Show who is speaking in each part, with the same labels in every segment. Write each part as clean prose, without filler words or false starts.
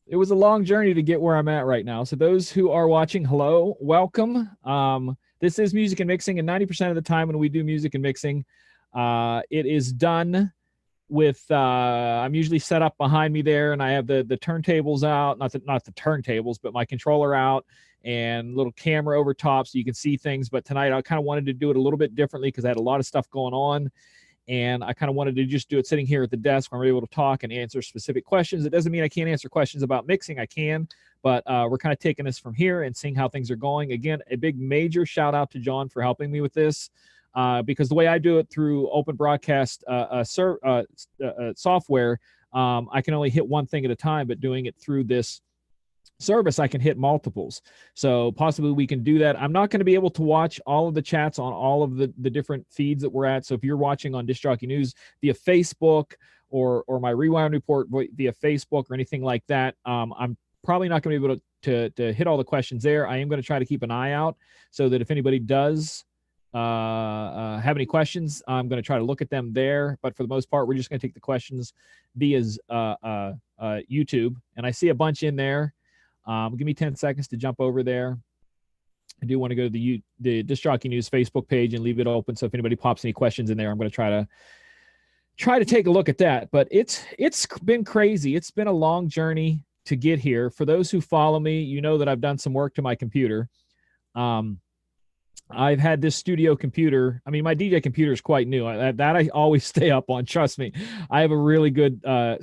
Speaker 1: It was a long journey to get where I'm at right now. So those who are watching, hello, welcome. This is music and mixing, and 90% of the time when we do music and mixing, it is done with I'm usually set up behind me there, and I have the turntables out, not the turntables, but my controller out and little camera over top so you can see things. But tonight I kind of wanted to do it a little bit differently because I had a lot of stuff going on, and I kind of wanted to just do it sitting here at the desk where I'm able to talk and answer specific questions. It doesn't mean I can't answer questions about mixing. I can, but we're kind of taking this from here and seeing how things are going. Again, a big major shout out to John for helping me with this, because the way I do it through open broadcast software, I can only hit one thing at a time, but doing it through this service, I can hit multiples. So possibly we can do that. I'm not going to be able to watch all of the chats on all of the different feeds that we're at. So if you're watching on Disc Jockey News via Facebook or my Rewind Report via Facebook or anything like that, I'm probably not going to be able to hit all the questions there. I am going to try to keep an eye out so that if anybody does have any questions, I'm going to try to look at them there. But for the most part, we're just going to take the questions via YouTube. And I see a bunch in there. Give me 10 seconds to jump over there. I do want to go to the Disc Jockey News Facebook page and leave it open. So if anybody pops any questions in there, I'm going to try to take a look at that. But it's been crazy. It's been a long journey to get here. For those who follow me, you know that I've done some work to my computer. I've had this studio computer. I mean, my DJ computer is quite new. That I always stay up on. Trust me. I have a really good a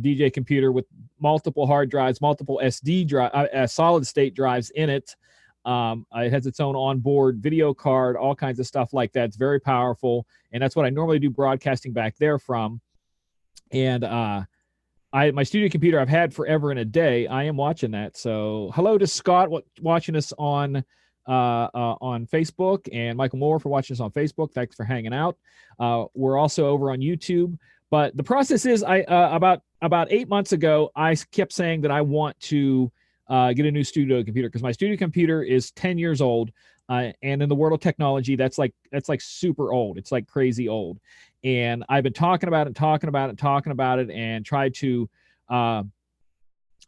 Speaker 1: DJ computer with multiple hard drives, multiple SD drive, solid state drives in it. It has its own onboard video card, all kinds of stuff like that. It's very powerful, and that's what I normally do broadcasting back there from. And my studio computer I've had forever and a day. I am watching that. So hello to Scott watching us on Facebook, and Michael Moore for watching us on Facebook. Thanks for hanging out. We're also over on YouTube. But the process is, about 8 months ago, I kept saying that I want to get a new studio computer because my studio computer is 10 years old, and in the world of technology, that's like super old. It's like crazy old, and I've been talking about it, and tried to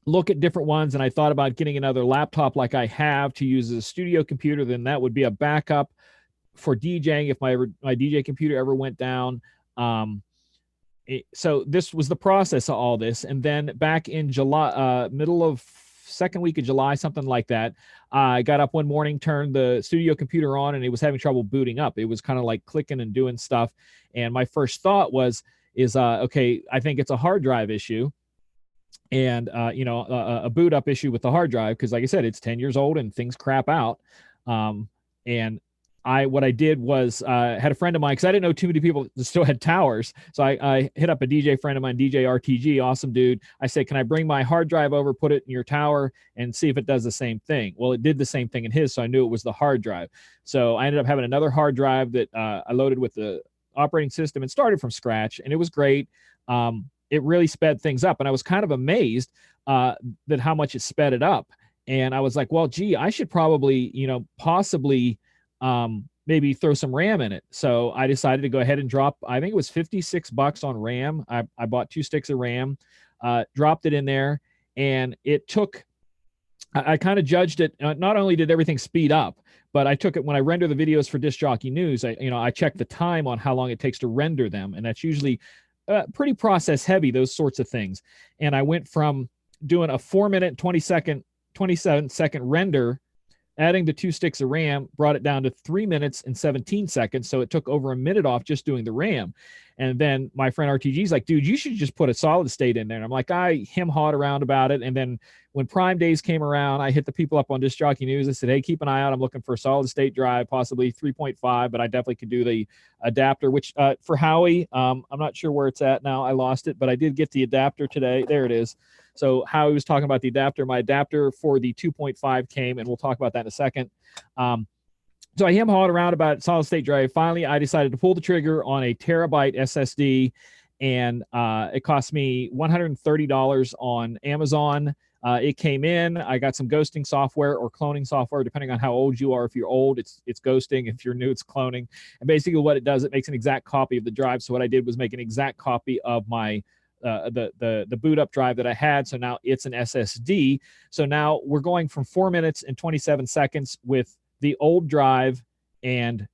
Speaker 1: look at different ones. And I thought about getting another laptop like I have to use as a studio computer. Then that would be a backup for DJing if my DJ computer ever went down. So this was the process of all this. And then back in July, middle of second week of July, something like that, I got up one morning, turned the studio computer on, and it was having trouble booting up. It was kind of like clicking and doing stuff. And my first thought is okay, I think it's a hard drive issue. And a boot up issue with the hard drive, because like I said, it's 10 years old and things crap out. And what I did was had a friend of mine, because I didn't know too many people that still had towers. So I hit up a DJ friend of mine, DJ RTG, awesome dude. I said, can I bring my hard drive over, put it in your tower, and see if it does the same thing? Well, it did the same thing in his, so I knew it was the hard drive. So I ended up having another hard drive that I loaded with the operating system and started from scratch, and it was great. It really sped things up, and I was kind of amazed that how much it sped it up. And I was like, well, gee, I should probably, possibly maybe throw some RAM in it. So I decided to go ahead and drop, I think it was $56 on RAM. I bought 2 sticks of RAM, dropped it in there, and it took, I kind of judged it. Not only did everything speed up, but I took it when I render the videos for Disc Jockey News, I check the time on how long it takes to render them. And that's usually pretty process heavy, those sorts of things. And I went from doing a 4-minute, 27-second render, adding the 2 sticks of RAM, brought it down to 3 minutes and 17 seconds. So it took over a minute off just doing the RAM. And then my friend RTG's like, dude, you should just put a solid state in there. And I'm like, I hawed around about it. And then when Prime Days came around, I hit the people up on Disc Jockey News. I said, hey, keep an eye out. I'm looking for a solid state drive, possibly 3.5, but I definitely could do the adapter, which for Howie, I'm not sure where it's at now. I lost it, but I did get the adapter today. There it is. So Howie was talking about the adapter. My adapter for the 2.5 came, and we'll talk about that in a second. So I hawed around about solid state drive. Finally, I decided to pull the trigger on a terabyte SSD, and it cost me $130 on Amazon. It came in. I got some ghosting software or cloning software, depending on how old you are. If you're old, it's ghosting. If you're new, it's cloning. And basically what it does, it makes an exact copy of the drive. So what I did was make an exact copy of my the boot up drive that I had. So now it's an SSD. So now we're going from 4 minutes and 27 seconds with the old drive and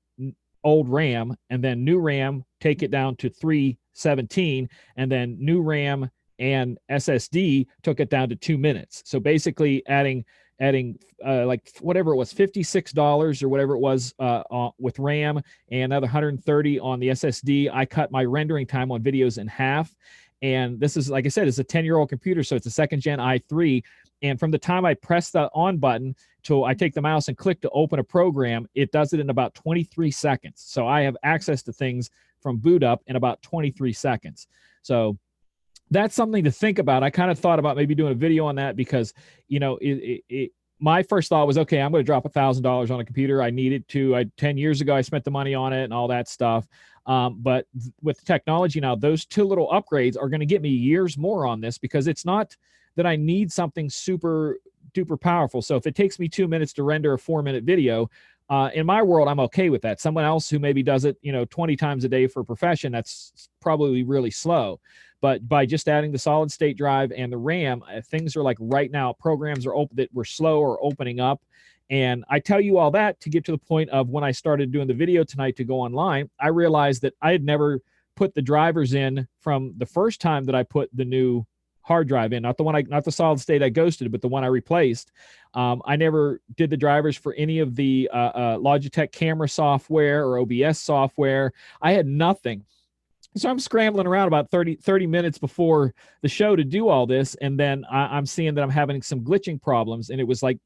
Speaker 1: old RAM, and then new RAM, take it down to 317, and then new RAM and SSD took it down to 2 minutes. So basically adding like whatever it was, $56 or whatever it was with RAM and another 130 on the SSD. I cut my rendering time on videos in half. And this is, like I said, it's a 10-year-old computer, so it's a second gen i3. And from the time I press the on button till I take the mouse and click to open a program, it does it in about 23 seconds. So I have access to things from boot up in about 23 seconds. So that's something to think about. I kind of thought about maybe doing a video on that because, you know, my first thought was, okay, I'm going to drop $1,000 on a computer. I needed to. 10 years ago, I spent the money on it and all that stuff. But with technology now, those two little upgrades are going to get me years more on this, because it's not that I need something super duper powerful. So if it takes me 2 minutes to render a 4-minute video, in my world, I'm okay with that. Someone else who maybe does it, 20 times a day for a profession, that's probably really slow. But by just adding the solid state drive and the RAM, things are like right now, programs are open that were slow or opening up. And I tell you all that to get to the point of when I started doing the video tonight to go online, I realized that I had never put the drivers in from the first time that I put the new hard drive in, not the solid state I ghosted, but the one I replaced. I never did the drivers for any of the Logitech camera software or OBS software. I had nothing. So I'm scrambling around about 30 minutes before the show to do all this. And then I'm seeing that I'm having some glitching problems, and it was like,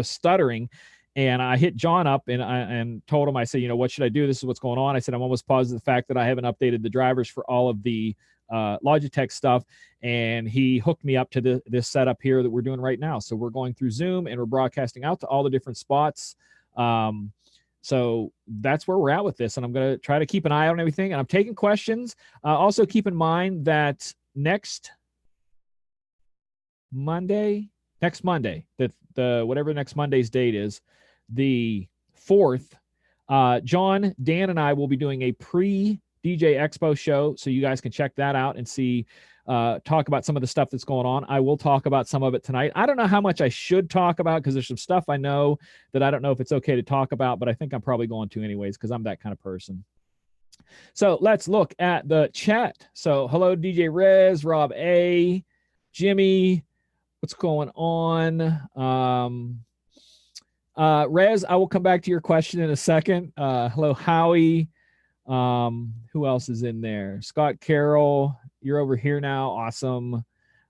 Speaker 1: stuttering. And I hit John up and told him, I said, what should I do? This is what's going on. I said, I'm almost positive the fact that I haven't updated the drivers for all of the Logitech stuff. And he hooked me up to this setup here that we're doing right now. So we're going through Zoom and we're broadcasting out to all the different spots. So that's where we're at with this. And I'm going to try to keep an eye on everything. And I'm taking questions. Also keep in mind that next Monday, the whatever next Monday's date is, the 4th, John, Dan, and I will be doing a pre-DJ Expo show, so you guys can check that out and see, talk about some of the stuff that's going on. I will talk about some of it tonight. I don't know how much I should talk about, because there's some stuff I know that I don't know if it's okay to talk about, but I think I'm probably going to anyways, because I'm that kind of person. So let's look at the chat. So hello, DJ Rez, Rob A, Jimmy. What's going on? Rez, I will come back to your question in a second. Hello, Howie. Who else is in there? Scott Carroll, you're over here now. Awesome.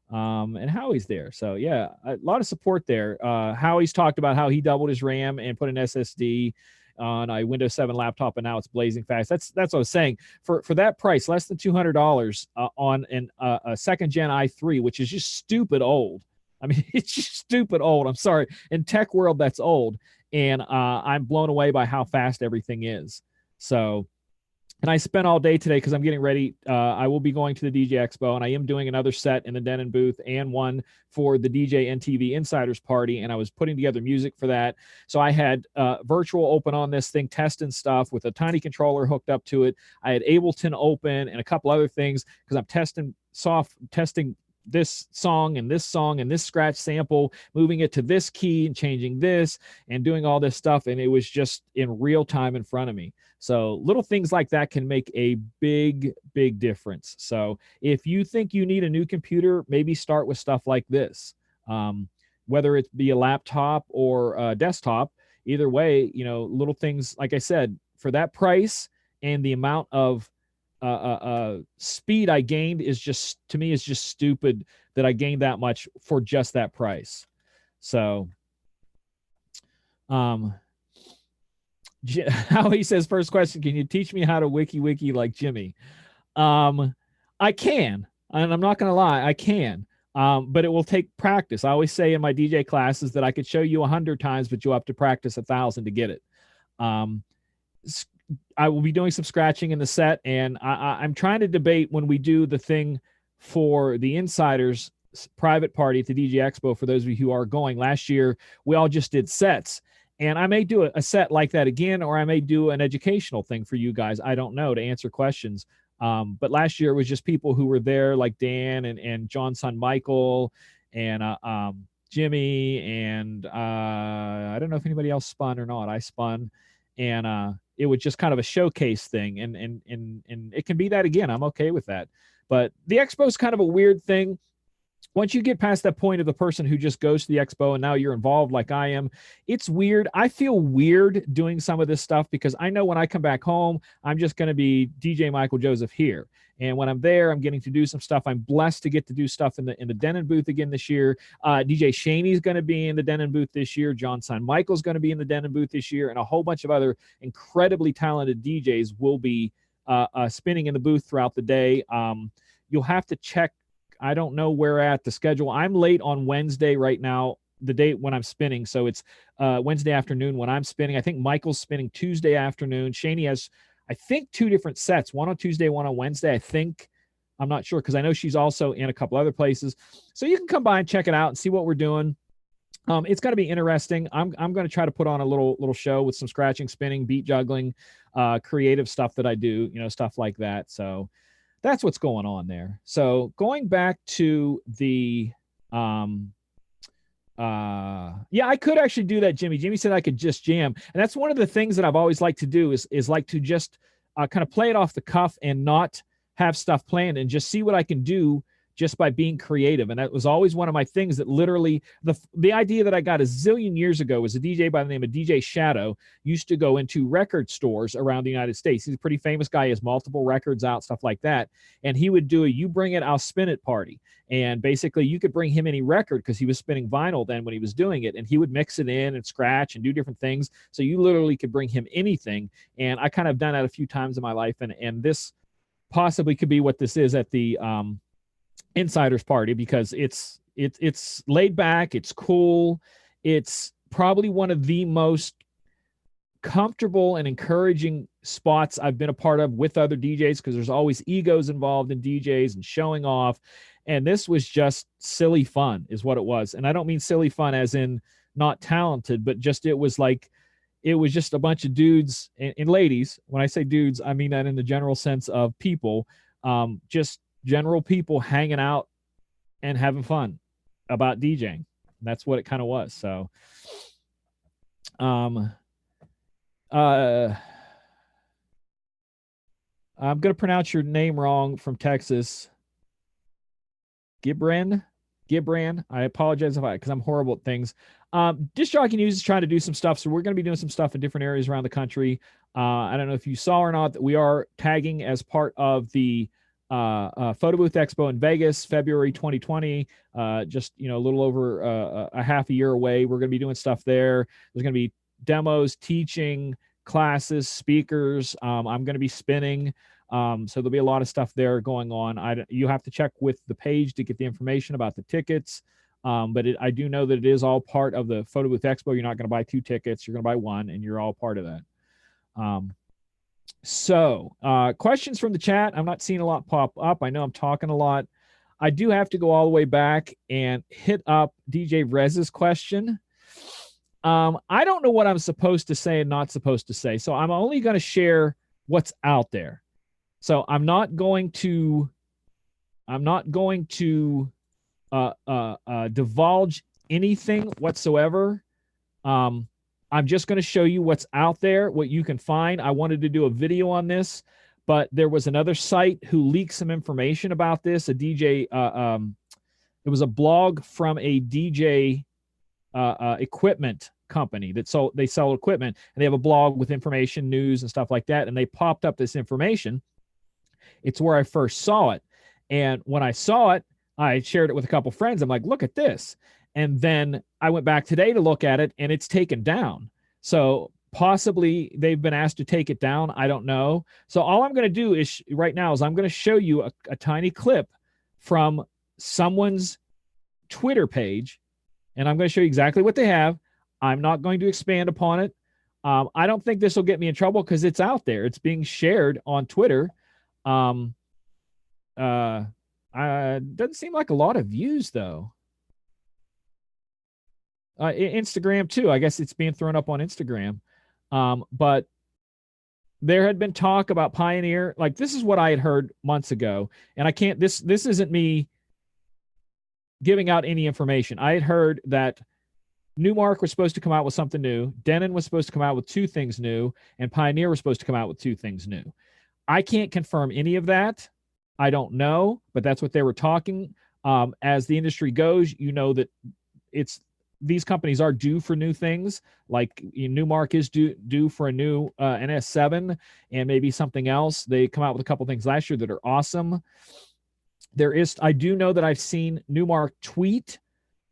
Speaker 1: And Howie's there. So yeah, a lot of support there. Howie's talked about how he doubled his RAM and put an SSD on a Windows 7 laptop, and now it's blazing fast. That's what I was saying. For that price, less than $200 on a second gen i3, which is just stupid old. I mean, it's just stupid old. I'm sorry. In tech world, that's old. And I'm blown away by how fast everything is. So, and I spent all day today because I'm getting ready. I will be going to the DJ Expo, and I am doing another set in the Denon booth and one for the DJ NTV Insiders Party. And I was putting together music for that. So I had virtual open on this thing, testing stuff with a tiny controller hooked up to it. I had Ableton open and a couple other things because I'm testing this song and this scratch sample, moving it to this key and changing this and doing all this stuff. And it was just in real time in front of me. So little things like that can make a big, big difference. So if you think you need a new computer, maybe start with stuff like this. Whether it be a laptop or a desktop, either way, little things, like I said, for that price and the amount of speed I gained is just, to me, is just stupid that I gained that much for just that price. So, how he says, first question, can you teach me how to wiki like Jimmy? I can, and I'm not going to lie, I can. But it will take practice. I always say in my DJ classes that I could show you 100 times, but you'll have to practice 1,000 to get it. I will be doing some scratching in the set, and I'm trying to debate when we do the thing for the Insiders private party at the DJ Expo. For those of you who are going, last year we all just did sets, and I may do a set like that again, or I may do an educational thing for you guys. I don't know, to answer questions. But last year it was just people who were there, like Dan and John's son Michael and Jimmy, and I don't know if anybody else spun or not. I spun, and it was just kind of a showcase thing, and it can be that again. I'm okay with that. But the expo is kind of a weird thing. Once you get past that point of the person who just goes to the expo and now you're involved like I am, it's weird. I feel weird doing some of this stuff because I know when I come back home, I'm just going to be DJ Michael Joseph here. And when I'm there, I'm getting to do some stuff. I'm blessed to get to do stuff in the Denon booth again this year. DJ Shaney's going to be in the Denon booth this year. John Son Michael's going to be in the Denon booth this year, and a whole bunch of other incredibly talented DJs will be spinning in the booth throughout the day. You'll have to check. I don't know where at the schedule. I'm late on Wednesday right now, the date when I'm spinning. So it's Wednesday afternoon when I'm spinning. I think Michael's spinning Tuesday afternoon. Shaney has, I think, 2 different sets, one on Tuesday, one on Wednesday. I think, I'm not sure because I know she's also in a couple other places. So you can come by and check it out and see what we're doing. It's going to be interesting. I'm going to try to put on a little show with some scratching, spinning, beat juggling, creative stuff that I do, stuff like that. So that's what's going on there. So going back to the yeah, I could actually do that, Jimmy. Jimmy said I could just jam. And that's one of the things that I've always liked to do is like to just kind of play it off the cuff and not have stuff planned and just see what I can do just by being creative. And that was always one of my things that literally the idea that I got a zillion years ago was a DJ by the name of DJ Shadow used to go into record stores around the United States. He's a pretty famous guy. He has multiple records out, stuff like that. And he would do a "you bring it, I'll spin it" party. And basically you could bring him any record because he was spinning vinyl then when he was doing it. And he would mix it in and scratch and do different things. So you literally could bring him anything. And I kind of done that a few times in my life. And this possibly could be what this is at the Insiders party, because it's laid back, it's cool, it's probably one of the most comfortable and encouraging spots I've been a part of with other DJs, because there's always egos involved in DJs and showing off, and this was just silly fun is what it was. And I don't mean silly fun as in not talented, but just it was just a bunch of dudes and ladies. When I say dudes, I mean that in the general sense of people, just general people hanging out and having fun about DJing. That's what it kind of was. So, I'm going to pronounce your name wrong from Texas. Gibran. I apologize because I'm horrible at things. Disc Jockey News is trying to do some stuff. So we're going to be doing some stuff in different areas around the country. I don't know if you saw or not that we are tagging as part of the Photo Booth Expo in Vegas, February 2020, just a little over a half a year away. We're going to be doing stuff there. There's going to be demos, teaching, classes, speakers. I'm going to be spinning, so there'll be a lot of stuff there going on. You have to check with the page to get the information about the tickets, but I do know that it is all part of the Photo Booth Expo. You're not going to buy 2 tickets, you're going to buy 1, and you're all part of that. So questions from the chat. I'm not seeing a lot pop up. I know I'm talking a lot. I do have to go all the way back and hit up DJ Rez's question. I don't know what I'm supposed to say and not supposed to say. So I'm only going to share what's out there. So I'm not going to divulge anything whatsoever. I'm just going to show you what's out there, what you can find. I wanted to do a video on this, but there was another site who leaked some information about this. A DJ, it was a blog from a DJ equipment company they sell equipment, and they have a blog with information, news, and stuff like that. And they popped up this information. It's where I first saw it. And when I saw it, I shared it with a couple friends. I'm like, look at this. And then I went back today to look at it, and it's taken down. So possibly they've been asked to take it down. I don't know. So all I'm going to do is right now is I'm going to show you a tiny clip from someone's Twitter page, and I'm going to show you exactly what they have. I'm not going to expand upon it. I don't think this will get me in trouble because it's out there. It's being shared on Twitter. Doesn't seem like a lot of views though. Instagram too. I guess it's being thrown up on Instagram. But there had been talk about Pioneer. Like, this is what I had heard months ago, and I can't. This isn't me giving out any information. I had heard that Newmark was supposed to come out with something new. Denon was supposed to come out with two things new, and Pioneer was supposed to come out with two things new. I can't confirm any of that. I don't know, but that's what they were talking. As the industry goes, you know that it's these companies are due for new things. Like Newmark is due for a new NS7 and maybe something else. They come out with a couple things last year that are awesome. I do know that I've seen Newmark tweet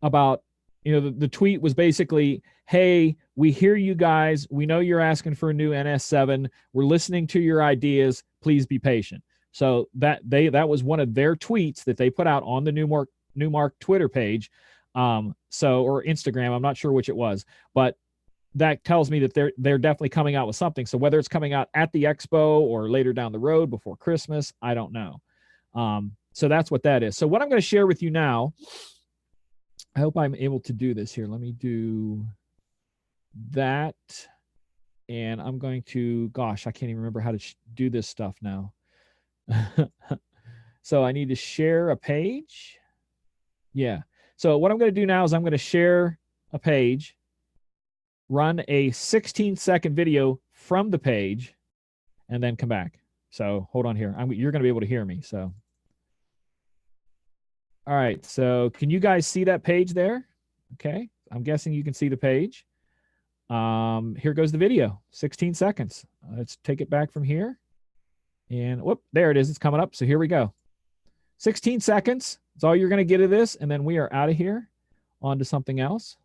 Speaker 1: about, the tweet was basically, hey, we hear you guys. We know you're asking for a new NS7. We're listening to your ideas. Please be patient. So that was one of their tweets that they put out on the Newmark Twitter page. Or Instagram, I'm not sure which it was, but that tells me that they're definitely coming out with something. So whether it's coming out at the expo or later down the road before Christmas, I don't know. So that's what that is. So what I'm going to share with you now, I hope I'm able to do this here. Let me do that. And I'm going to, gosh, I can't even remember how to do this stuff now. So I need to share a page. Yeah. So what I'm going to do now is I'm going to share a page, run a 16-second video from the page, and then come back. So hold on here. You're going to be able to hear me. So, all right. So can you guys see that page there? Okay. I'm guessing you can see the page. Here goes the video, 16 seconds. Let's take it back from here. And whoop, there it is. It's coming up. So here we go. 16 seconds. That's all you're going to get of this. And then we are out of here on to something else.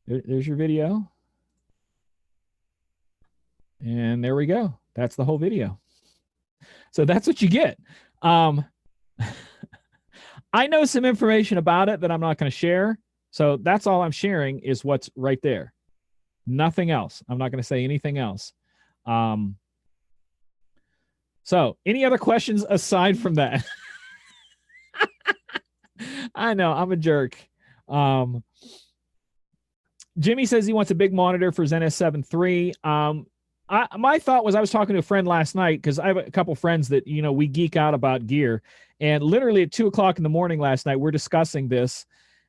Speaker 1: There's your video. And there we go. That's the whole video. So that's what you get. I know some information about it that I'm not going to share. So that's all I'm sharing is what's right there. Nothing else. I'm not going to say anything else. So any other questions aside from that? I know I'm a jerk. Jimmy says he wants a big monitor for his NS7 III. My thought was, I was talking to a friend last night because I have a couple friends that, we geek out about gear, and literally at 2:00 in the morning last night, we're discussing this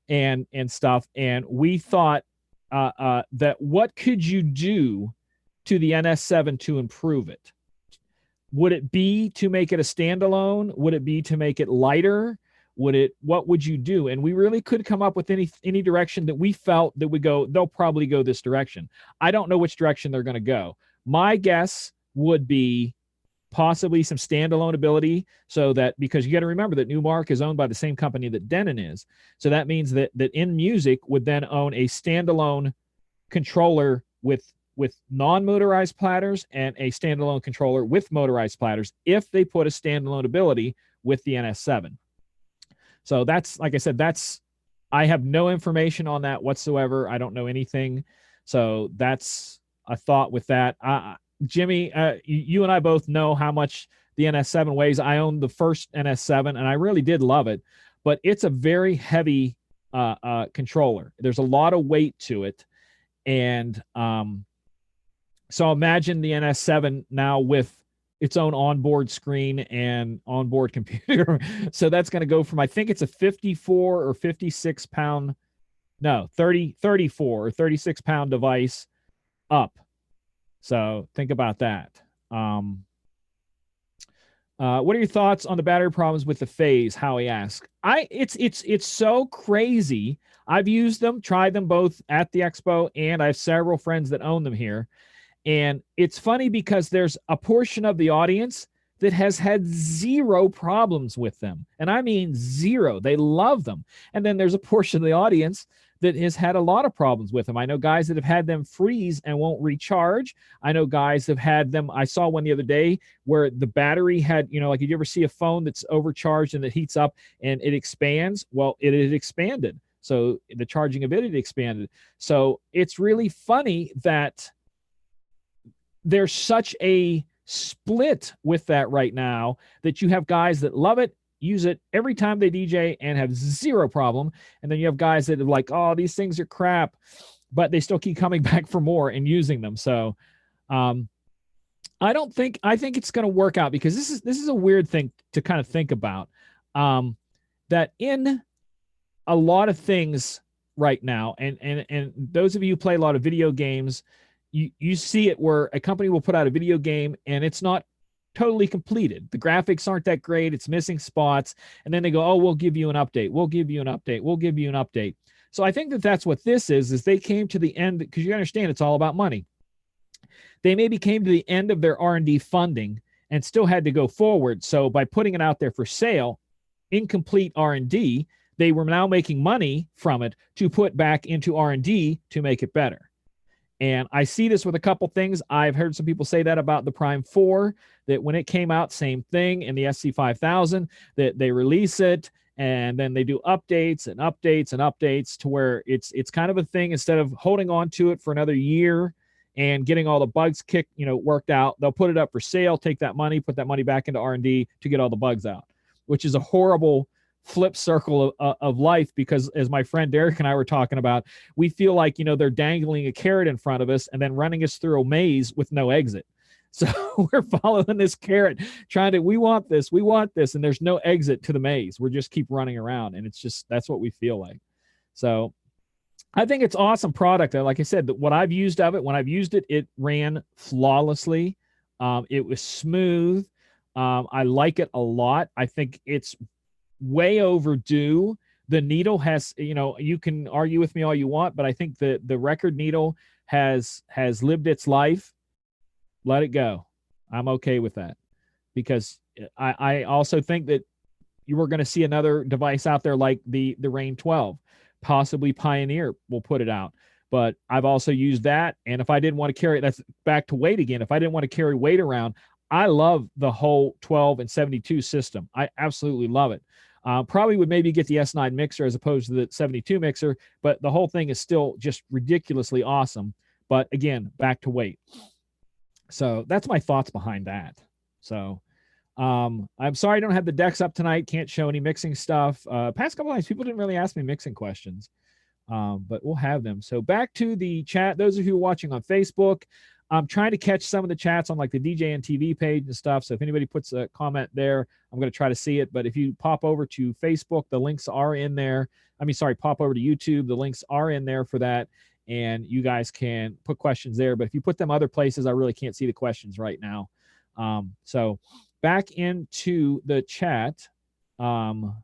Speaker 1: and stuff. And we thought that what could you do to the NS7 to improve it? Would it be to make it a standalone? Would it be to make it lighter? What would you do? And we really could come up with any direction that we felt that would go, they'll probably go this direction. I don't know which direction they're going to go. My guess would be possibly some standalone ability, so that, because you got to remember that Newmark is owned by the same company that Denon is. So that means that In Music would then own a standalone controller with non-motorized platters and a standalone controller with motorized platters if they put a standalone ability with the NS7. So that's, like I said, I have no information on that whatsoever. I don't know anything. So that's a thought with that. Jimmy, you and I both know how much the NS7 weighs. I owned the first NS7 and I really did love it, but it's a very heavy controller. There's a lot of weight to it. And so imagine the NS7 now with its own onboard screen and onboard computer. So that's going to go from, I think it's a 54 or 56 pound, no, 34 or 36 pound device up. So think about that. What are your thoughts on the battery problems with the Phase? Howie asks. It's so crazy. I've used them, tried them both at the expo, and I have several friends that own them here. And it's funny because there's a portion of the audience that has had zero problems with them. And I mean zero. They love them. And then there's a portion of the audience that has had a lot of problems with them. I know guys that have had them freeze and won't recharge. I know guys that have had them. I saw one the other day where the battery had, like, did you ever see a phone that's overcharged and it heats up and it expands? Well, it had expanded. So the charging ability expanded. So it's really funny that there's such a split with that right now, that you have guys that love it, use it every time they DJ and have zero problem. And then you have guys that are like, oh, these things are crap. but they still keep coming back for more and using them. So um, I think it's going to work out, because this is a weird thing to kind of think about. That in a lot of things right now, and those of you who play a lot of video games, you see it where a company will put out a video game and it's not totally completed. The graphics aren't that great, it's missing spots, and then they go, oh, we'll give you an update, we'll give you an update, we'll give you an update. So I think that that's what this is they came to the end, because you understand it's all about money. They maybe came to the end of their R&D funding and still had to go forward. So by putting it out there for sale, incomplete R&D, they were now making money from it to put back into R&D to make it better. And I see this with a couple things. I've heard some people say that about the Prime 4, that when it came out, same thing, in the SC5000, that they release it and then they do updates and updates and updates to where it's kind of a thing. Instead of holding on to it for another year and getting all the bugs worked out, they'll put it up for sale, take that money, put that money back into R&D to get all the bugs out, which is a horrible flip circle of life, because as my friend Derek and I were talking about, we feel like, they're dangling a carrot in front of us and then running us through a maze with no exit. So we're following this carrot, we want this, and there's no exit to the maze. We're just keep running around, and it's just, that's what we feel like. So I think it's awesome product. Like I said, what I've used of it, when I've used it, it ran flawlessly. It was smooth. I like it a lot. I think it's way overdue. The needle has, you can argue with me all you want, but I think the record needle has lived its life. Let it go. I'm okay with that, because I also think that you were going to see another device out there like the Rain 12, possibly Pioneer will put it out. But I've also used that, and if I didn't want to carry, that's back to weight again. If I didn't want to carry weight around, I love the whole 12 and 72 system. I absolutely love it. Probably would maybe get the S9 mixer as opposed to the 72 mixer, but the whole thing is still just ridiculously awesome. But again, back to weight. So that's my thoughts behind that. So I'm sorry I don't have the decks up tonight. Can't show any mixing stuff. Past couple times, people didn't really ask me mixing questions, but we'll have them. So back to the chat. Those of you who are watching on Facebook, I'm trying to catch some of the chats on like the DJ and TV page and stuff. So if anybody puts a comment there, I'm going to try to see it. But if you pop over to Facebook, the links are in there. Pop over to YouTube. The links are in there for that. And you guys can put questions there. But if you put them other places, I really can't see the questions right now. So back into the chat. Somebody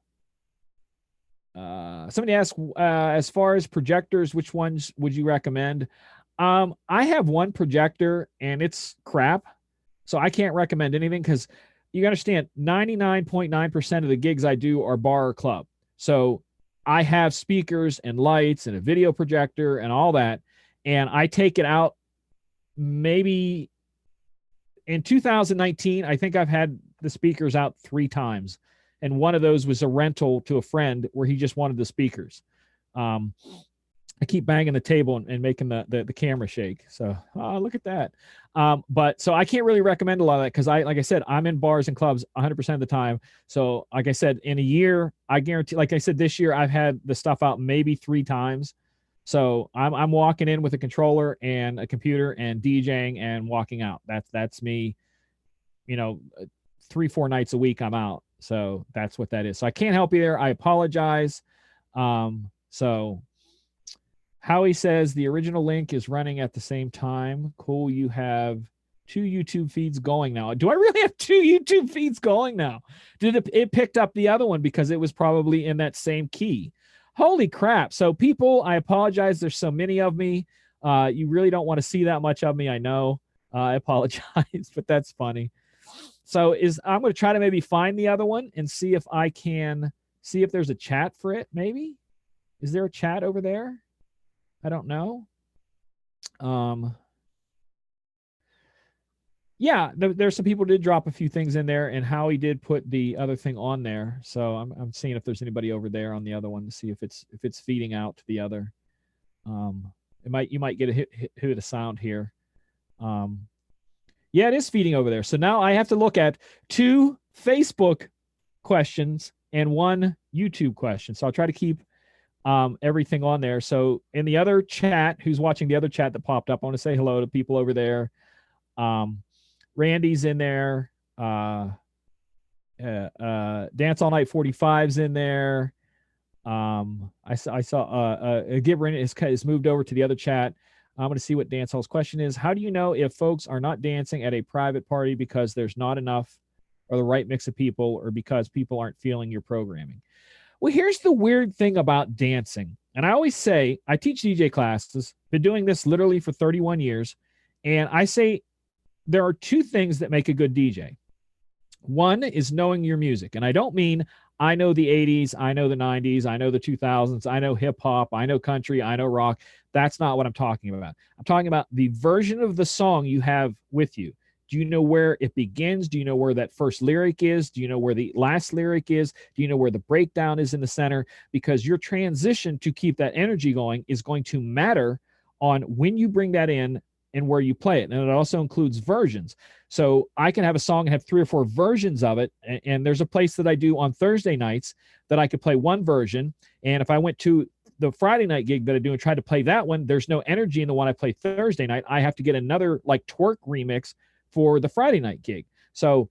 Speaker 1: asked, as far as projectors, which ones would you recommend? I have one projector and it's crap, so I can't recommend anything, because you understand 99.9% of the gigs I do are bar or club. So I have speakers and lights and a video projector and all that, and I take it out maybe in 2019. I think I've had the speakers out 3 times, and one of those was a rental to a friend where he just wanted the speakers. I keep banging the table and making the camera shake. So look at that. But so I can't really recommend a lot of that, because like I said, I'm in bars and clubs 100% of the time. So like I said, in a year, I guarantee, like I said, this year I've had the stuff out maybe 3 times. So I'm walking in with a controller and a computer and DJing and walking out. That's me, 3-4 nights a week I'm out. So that's what that is. So I can't help you there. I apologize. So Howie says the original link is running at the same time. Cool. You have 2 YouTube feeds going now. Do I really have 2 YouTube feeds going now? It picked up the other one because it was probably in that same key. Holy crap. So people, I apologize. There's so many of me. You really don't want to see that much of me. I know. I apologize, but that's funny. So I'm going to try to maybe find the other one and see if I can see if there's a chat for it. Maybe. Is there a chat over there? I don't know. Yeah, there's some people did drop a few things in there, and Howie did put the other thing on there. So I'm seeing if there's anybody over there on the other one to see if it's feeding out to the other. You might get a hit of sound here. Yeah, it is feeding over there. So now I have to look at 2 Facebook questions and 1 YouTube question. So I'll try to keep everything on there. So in the other chat, who's watching the other chat that popped up, I want to say hello to people over there. Randy's in there. Dance All Night 45's in there. I saw Gibran is moved over to the other chat. I'm going to see what Dance Hall's question is. How do you know if folks are not dancing at a private party because there's not enough or the right mix of people, or because people aren't feeling your programming? Well, here's the weird thing about dancing. And I always say, I teach DJ classes, been doing this literally for 31 years. And I say there are two things that make a good DJ. One is knowing your music. And I don't mean I know the 80s, I know the 90s, I know the 2000s, I know hip hop, I know country, I know rock. That's not what I'm talking about. I'm talking about the version of the song you have with you. Do you know where it begins? Do you know where that first lyric is? Do you know where the last lyric is? Do you know where the breakdown is in the center? Because your transition to keep that energy going is going to matter on when you bring that in and where you play it. And it also includes versions. So I can have a song and have 3 or 4 versions of it. And there's a place that I do on Thursday nights that I could play one version. And if I went to the Friday night gig that I do and try to play that one, there's no energy in the one I play Thursday night. I have to get another like twerk remix for the Friday night gig. So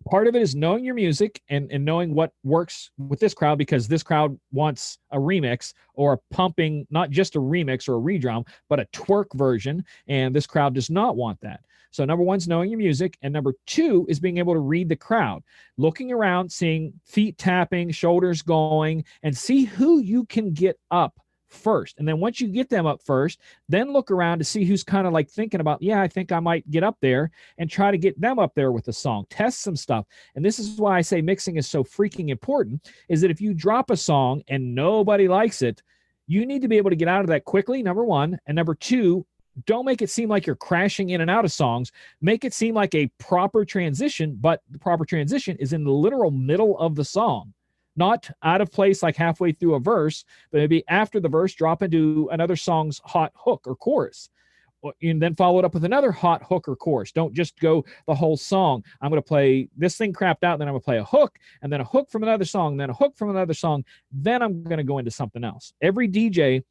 Speaker 1: part of it is knowing your music and knowing what works with this crowd, because this crowd wants a remix or a pumping, not just a remix or a redrum, but a twerk version. And this crowd does not want that. So number one is knowing your music. And number 2 is being able to read the crowd, looking around, seeing feet tapping, shoulders going, and see who you can get up first. And then once you get them up first, then look around to see who's kind of like thinking about, yeah, I think I might get up there, and try to get them up there with the song, test some stuff. And this is why I say mixing is so freaking important, is that if you drop a song and nobody likes it, you need to be able to get out of that quickly, number one. And number 2, don't make it seem like you're crashing in and out of songs. Make it seem like a proper transition, but the proper transition is in the literal middle of the song. Not out of place like halfway through a verse, but maybe after the verse, drop into another song's hot hook or chorus, and then follow it up with another hot hook or chorus. Don't just go the whole song. I'm going to play this thing crapped out, then I'm going to play a hook, and then a hook from another song, then a hook from another song, then I'm going to go into something else. Every DJ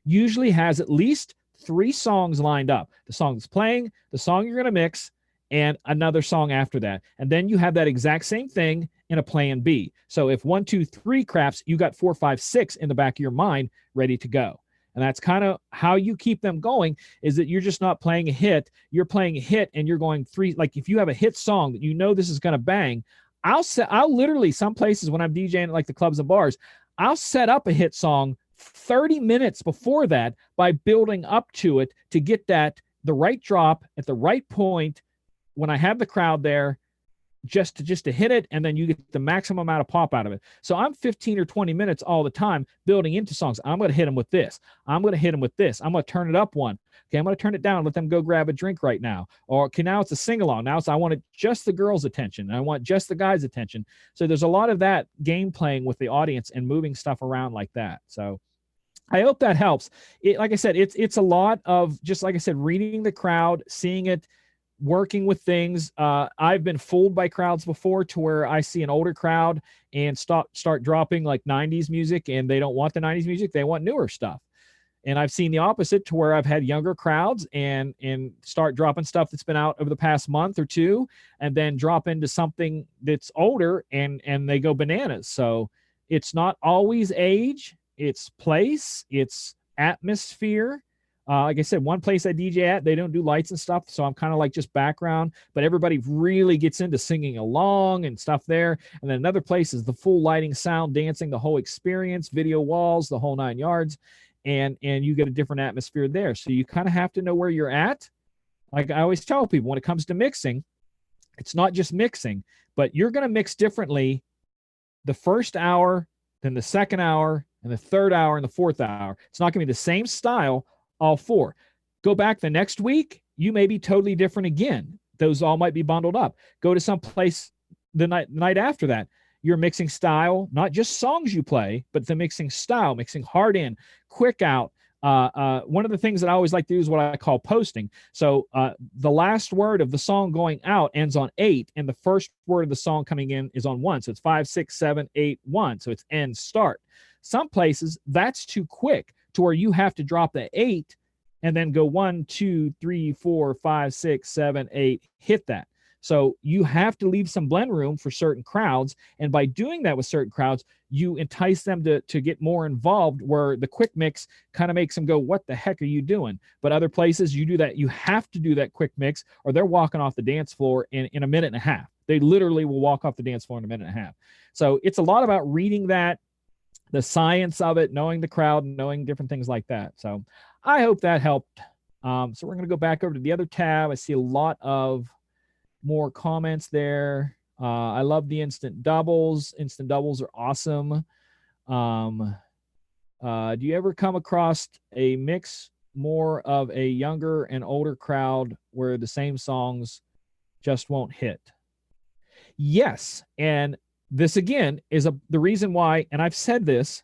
Speaker 1: usually has at least 3 songs lined up. The song that's playing, the song you're going to mix, and another song after that. And then you have that exact same thing in a plan B. So if 1, 2, 3 craps, you got 4, 5, 6 in the back of your mind ready to go. And that's kind of how you keep them going, is that you're just not playing a hit. You're playing a hit and you're going 3. Like if you have a hit song that you know this is going to bang, I'll literally, some places when I'm DJing at like the clubs and bars, I'll set up a hit song 30 minutes before that by building up to it to get that the right drop at the right point when I have the crowd there, just to hit it, and then you get the maximum amount of pop out of it. So I'm 15 or 20 minutes all the time building into songs. I'm going to hit them with this. I'm going to hit them with this. I'm going to turn it up one. Okay, I'm going to turn it down. Let them go grab a drink right now. Or okay, now it's a sing-along. Now I want just the girls' attention. I want just the guys' attention. So there's a lot of that game playing with the audience and moving stuff around like that. So I hope that helps. Like I said, it's a lot of just, like I said, reading the crowd, seeing it, working with things. I've been fooled by crowds before to where I see an older crowd and start dropping like 90s music, and they don't want the 90s music. They want newer stuff. And I've seen the opposite to where I've had younger crowds and start dropping stuff that's been out over the past month or 2, and then drop into something that's older and they go bananas. So it's not always age, it's place, it's atmosphere. Like I said, one place I DJ at, they don't do lights and stuff, so I'm kind of like just background, but everybody really gets into singing along and stuff there. And then another place is the full lighting, sound, dancing, the whole experience, video walls, the whole 9 yards, and you get a different atmosphere there. So you kind of have to know where you're at. Like I always tell people, when it comes to mixing, it's not just mixing, but you're going to mix differently the first hour, then the second hour, and the third hour, and the fourth hour. It's not going to be the same style all 4. Go back the next week, you may be totally different again. Those all might be bundled up. Go to some place the night after that. Your mixing style, not just songs you play, but the mixing style, mixing hard in, quick out. One of the things that I always like to do is what I call posting. So the last word of the song going out ends on 8, and the first word of the song coming in is on 1. So it's 5, 6, 7, 8, 1. So it's end, start. Some places that's too quick to where you have to drop the 8 and then go 1, 2, 3, 4, 5, 6, 7, 8, hit that. So you have to leave some blend room for certain crowds. And by doing that with certain crowds, you entice them to get more involved, where the quick mix kind of makes them go, what the heck are you doing? But other places you do that, you have to do that quick mix or they're walking off the dance floor in a minute and a half. They literally will walk off the dance floor in a minute and a half. So it's a lot about reading that, the science of it, knowing the crowd, knowing different things like that. So I hope that helped. So we're going to go back over to the other tab. I see a lot of more comments there. I love the instant doubles. Instant doubles are awesome. Do you ever come across a mix more of a younger and older crowd where the same songs just won't hit? Yes. And this again is the reason why, and I've said this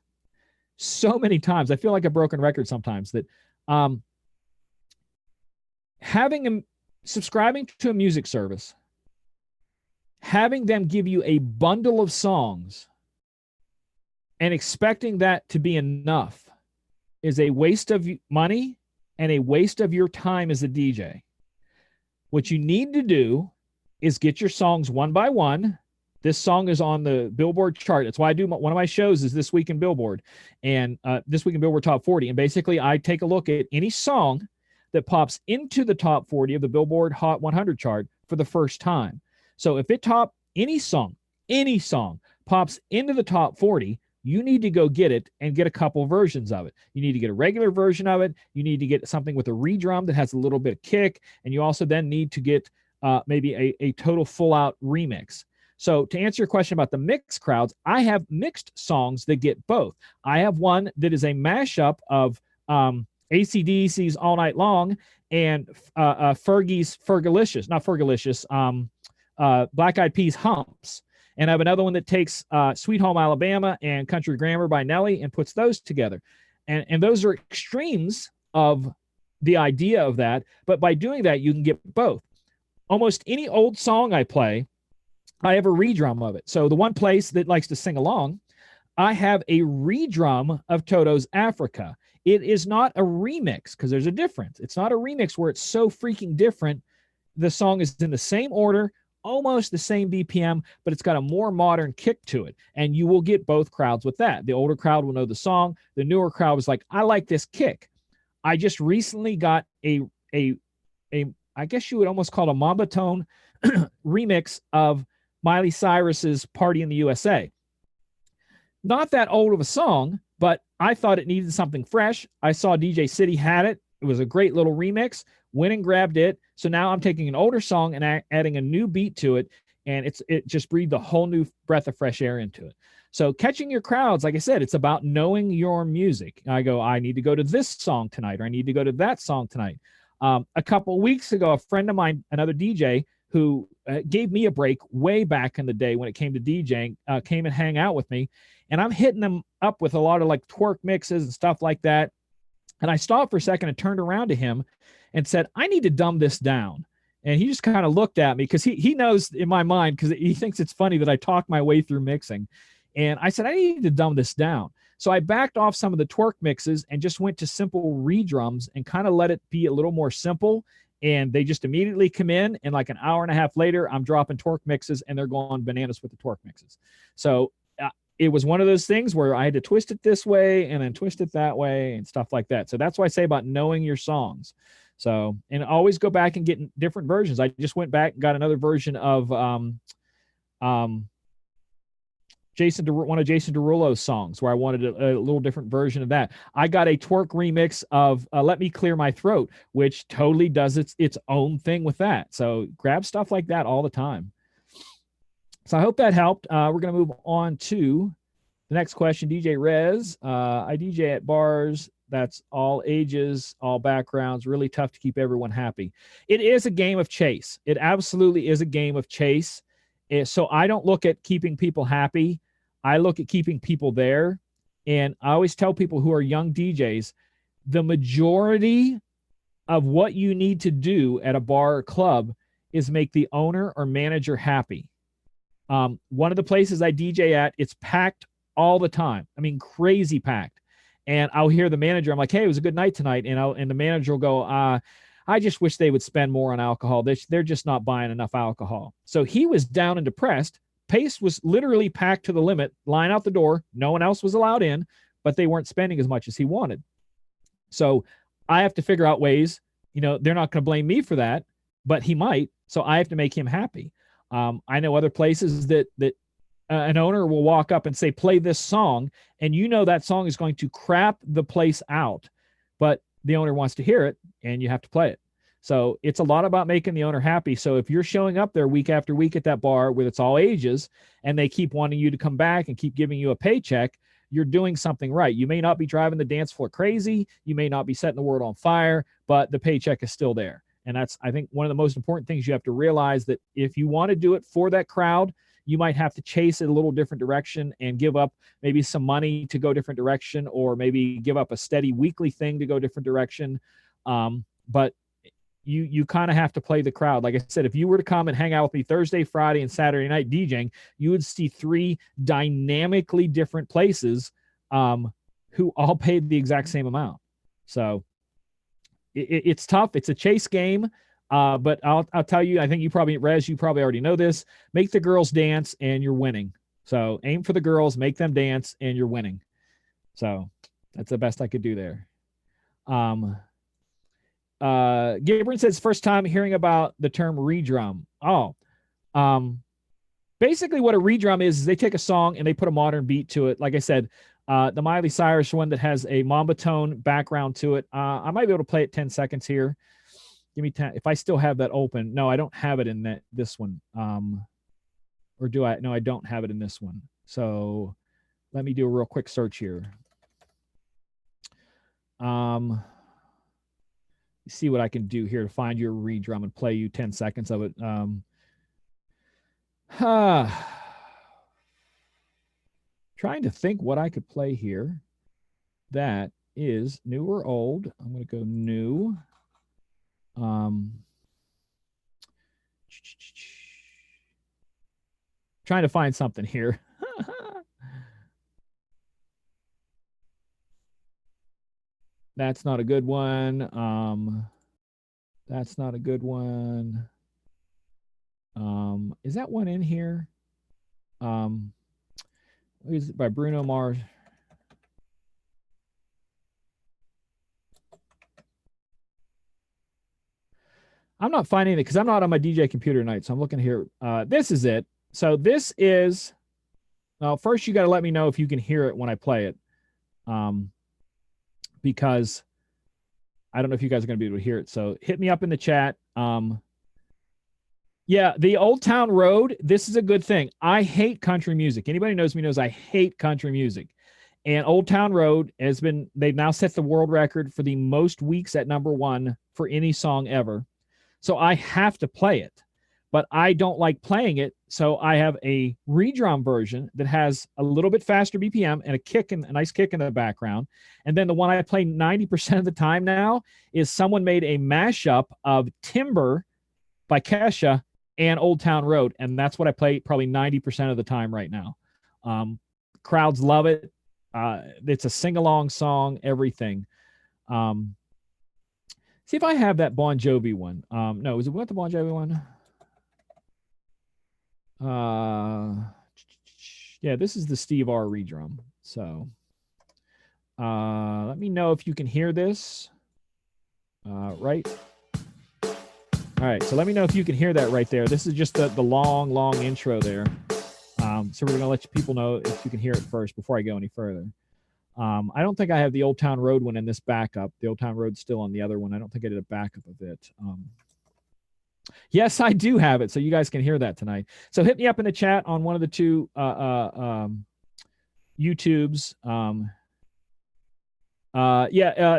Speaker 1: so many times, I feel like a broken record sometimes, that subscribing to a music service, having them give you a bundle of songs and expecting that to be enough is a waste of money and a waste of your time as a DJ. What you need to do is get your songs one by one. This song is on the Billboard chart. That's why I do one of my shows is This Week in Billboard, and This Week in Billboard Top 40. And basically I take a look at any song that pops into the top 40 of the Billboard Hot 100 chart for the first time. So if any song pops into the top 40, you need to go get it and get a couple versions of it. You need to get a regular version of it. You need to get something with a redrum that has a little bit of kick. And you also then need to get maybe a total full out remix. So to answer your question about the mixed crowds, I have mixed songs that get both. I have one that is a mashup of AC/DC's All Night Long and Fergie's Fergalicious, not Fergalicious, Black Eyed Peas Humps. And I have another one that takes Sweet Home Alabama and Country Grammar by Nelly and puts those together. And those are extremes of the idea of that. But by doing that, you can get both. Almost any old song I play, I have a redrum of it. So the one place that likes to sing along, I have a redrum of Toto's Africa. It is not a remix because there's a difference. It's not a remix where it's so freaking different. The song is in the same order, almost the same BPM, but it's got a more modern kick to it. And you will get both crowds with that. The older crowd will know the song. The newer crowd was like, I like this kick. I just recently got a I guess you would almost call it a Mamba Tone remix of Miley Cyrus's Party in the USA. Not that old of a song, but I thought it needed something fresh. I saw DJ City had it. It was a great little remix. Went and grabbed it. So now I'm taking an older song and adding a new beat to it. And it just breathed a whole new breath of fresh air into it. So catching your crowds, like I said, it's about knowing your music. I need to go to this song tonight, or I need to go to that song tonight. A couple of weeks ago, a friend of mine, another DJ who gave me a break way back in the day when it came to DJing, came and hang out with me. And I'm hitting them up with a lot of like twerk mixes and stuff like that. And I stopped for a second and turned around to him and said, I need to dumb this down. And he just kind of looked at me because he knows in my mind, because he thinks it's funny that I talk my way through mixing. And I said, I need to dumb this down. So I backed off some of the twerk mixes and just went to simple redrums and kind of let it be a little more simple. And they just immediately come in, and like an hour and a half later, I'm dropping twerk mixes and they're going bananas with the twerk mixes. So it was one of those things where I had to twist it this way and then twist it that way and stuff like that. So that's why I say about knowing your songs. So, and always go back and get different versions. I just went back and got another version of one of Jason Derulo's songs where I wanted a little different version of that. I got a twerk remix of Let Me Clear My Throat, which totally does its own thing with that. So grab stuff like that all the time. So I hope that helped. We're going to move on to the next question. DJ Rez, I DJ at bars. That's all ages, all backgrounds, really tough to keep everyone happy. It is a game of chase. It absolutely is a game of chase. So I don't look at keeping people happy. I look at keeping people there. And I always tell people who are young DJs, the majority of what you need to do at a bar or club is make the owner or manager happy. One of the places I DJ at, it's packed all the time. I mean, crazy packed. And I'll hear the manager. I'm like, hey, it was a good night tonight. And the manager will go, I just wish they would spend more on alcohol. They're just not buying enough alcohol. So he was down and depressed. Pace was literally packed to the limit, line out the door. No one else was allowed in, but they weren't spending as much as he wanted. So I have to figure out ways, they're not going to blame me for that, but he might. So I have to make him happy. I know other places that an owner will walk up and say, play this song. And that song is going to crap the place out, but the owner wants to hear it and you have to play it. So it's a lot about making the owner happy. So if you're showing up there week after week at that bar where it's all ages and they keep wanting you to come back and keep giving you a paycheck, you're doing something right. You may not be driving the dance floor crazy. You may not be setting the world on fire, but the paycheck is still there. And that's, I think, one of the most important things you have to realize, that if you want to do it for that crowd, you might have to chase it a little different direction and give up maybe some money to go different direction, or maybe give up a steady weekly thing to go different direction. But you kind of have to play the crowd. Like I said, if you were to come and hang out with me Thursday, Friday, and Saturday night DJing, you would see 3 dynamically different places who all paid the exact same amount. So it's tough. It's a chase game. But I'll tell you, I think you probably already know this. Make the girls dance and you're winning. So aim for the girls, make them dance, and you're winning. So that's the best I could do there. Gabriel says, first time hearing about the term redrum. Basically what a redrum is they take a song and they put a modern beat to it. Like I said, the Miley Cyrus one that has a mamba tone background to it. I might be able to play it 10 seconds here. Give me 10. If I still have that open. No, I don't have it in this one. Or do I? No, I don't have it in this one. So let me do a real quick search here. See what I can do here to find your redrum and play you 10 seconds of it. Trying to think what I could play here that is new or old. I'm going to go new. Trying to find something here. That's not a good one. That's not a good one. Is that one in here? Is it by Bruno Mars? I'm not finding it because I'm not on my DJ computer tonight. So I'm looking here. This is it. So this is, well, first you got to let me know if you can hear it when I play it. Because I don't know if you guys are going to be able to hear it. So hit me up in the chat. Yeah, the Old Town Road, this is a good thing. I hate country music. Anybody knows me knows I hate country music. And Old Town Road they've now set the world record for the most weeks at #1 for any song ever. So I have to play it, but I don't like playing it. So I have a redrum version that has a little bit faster BPM and a nice kick in the background. And then the one I play 90% of the time now is someone made a mashup of Timber by Kesha and Old Town Road. And that's what I play probably 90% of the time right now. Crowds love it. It's a sing-along song, everything. See if I have that Bon Jovi one. No, is it what the Bon Jovi one? Yeah, this is the Steve R redrum. So let me know if you can hear this. Right. All right, so let me know if you can hear that right there. This is just the long intro there. So we're gonna let people know if you can hear it first before I go any further. I don't think I have the Old Town Road one in this backup. The Old Town Road's still on the other one. I don't think I did a backup of it. Yes, I do have it, so you guys can hear that tonight. So hit me up in the chat on one of the two YouTubes.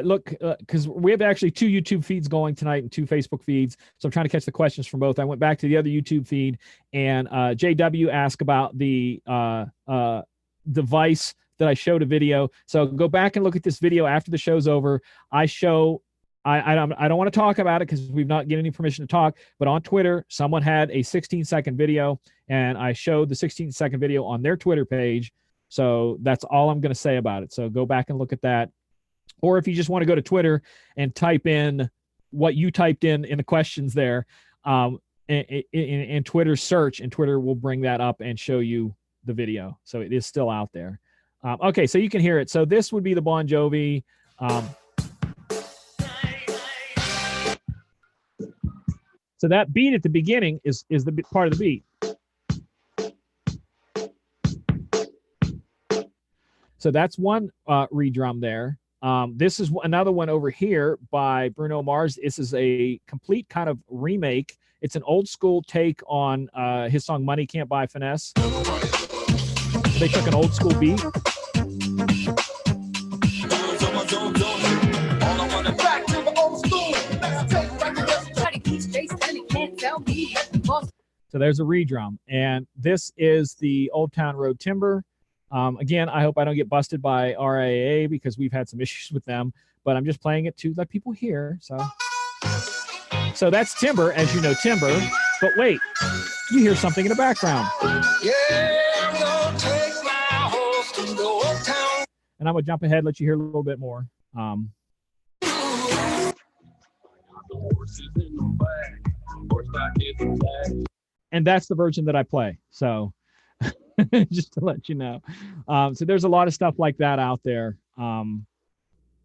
Speaker 1: Look, because we have actually 2 YouTube feeds going tonight and 2 Facebook feeds. So I'm trying to catch the questions from both. I went back to the other YouTube feed, and JW asked about the device that I showed a video. So go back and look at this video after the show's over. I don't want to talk about it because we've not given any permission to talk, but on Twitter, someone had a 16-second video, and I showed the 16-second video on their Twitter page. So that's all I'm going to say about it. So go back and look at that. Or if you just want to go to Twitter and type in what you typed in the questions there, in Twitter's search, and Twitter will bring that up and show you the video. So it is still out there. Okay, so you can hear it. So this would be the Bon Jovi. So that beat at the beginning is the part of the beat. So that's one redrum there. This is another one over here by Bruno Mars. This is a complete kind of remake. It's an old school take on his song Money Can't Buy Finesse. They took an old school beat. So there's a redrum. And this is the Old Town Road Timber. Again, I hope I don't get busted by RIAA because we've had some issues with them, but I'm just playing it to let people hear. So that's Timber, as you know, Timber. But wait, you hear something in the background. Yeah, take my horse to the old town. And I'm gonna jump ahead, let you hear a little bit more. And that's the version that I play. So just to let you know. So there's a lot of stuff like that out there. And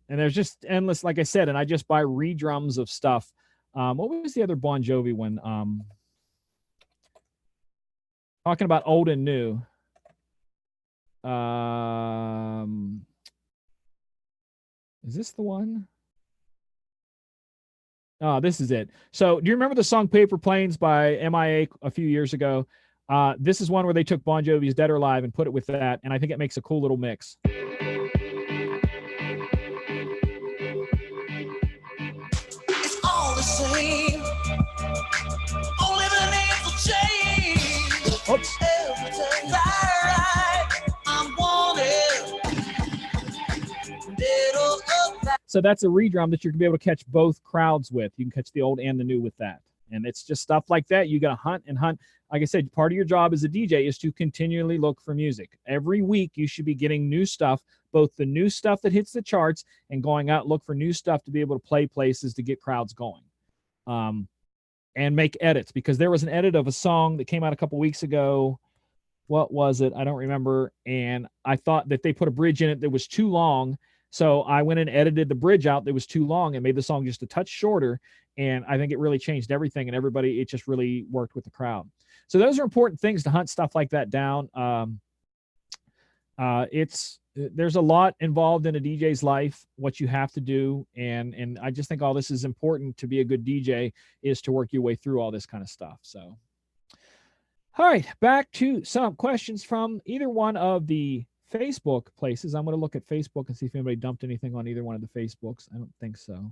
Speaker 1: there's just endless, like I said, and I just buy redrums of stuff. What was the other Bon Jovi one? Talking about old and new. Is this the one? Oh, this is it. So do you remember the song Paper Planes by MIA a few years ago? This is one where they took Bon Jovi's Dead or Alive and put it with that, and I think it makes a cool little mix. It's all the same. Only the names will change. Oops. Everything's right. I'm wanted. So that's a redrum that you're gonna be able to catch both crowds with. You can catch the old and the new with that. And it's just stuff like that. You got to hunt and hunt. Like I said, part of your job as a DJ is to continually look for music. Every week, you should be getting new stuff, both the new stuff that hits the charts and going out, look for new stuff to be able to play places to get crowds going. And make edits, because there was an edit of a song that came out a couple weeks ago. What was it? I don't remember. And I thought that they put a bridge in it that was too long. So I went and edited the bridge out that was too long and made the song just a touch shorter. And I think it really changed everything, and everybody, it just really worked with the crowd. So those are important things to hunt stuff like that down. There's a lot involved in a DJ's life, what you have to do. And I just think all this is important to be a good DJ, is to work your way through all this kind of stuff. So, all right, back to some questions from either one of the Facebook places. I'm going to look at Facebook and see if anybody dumped anything on either one of the Facebooks. I don't think so.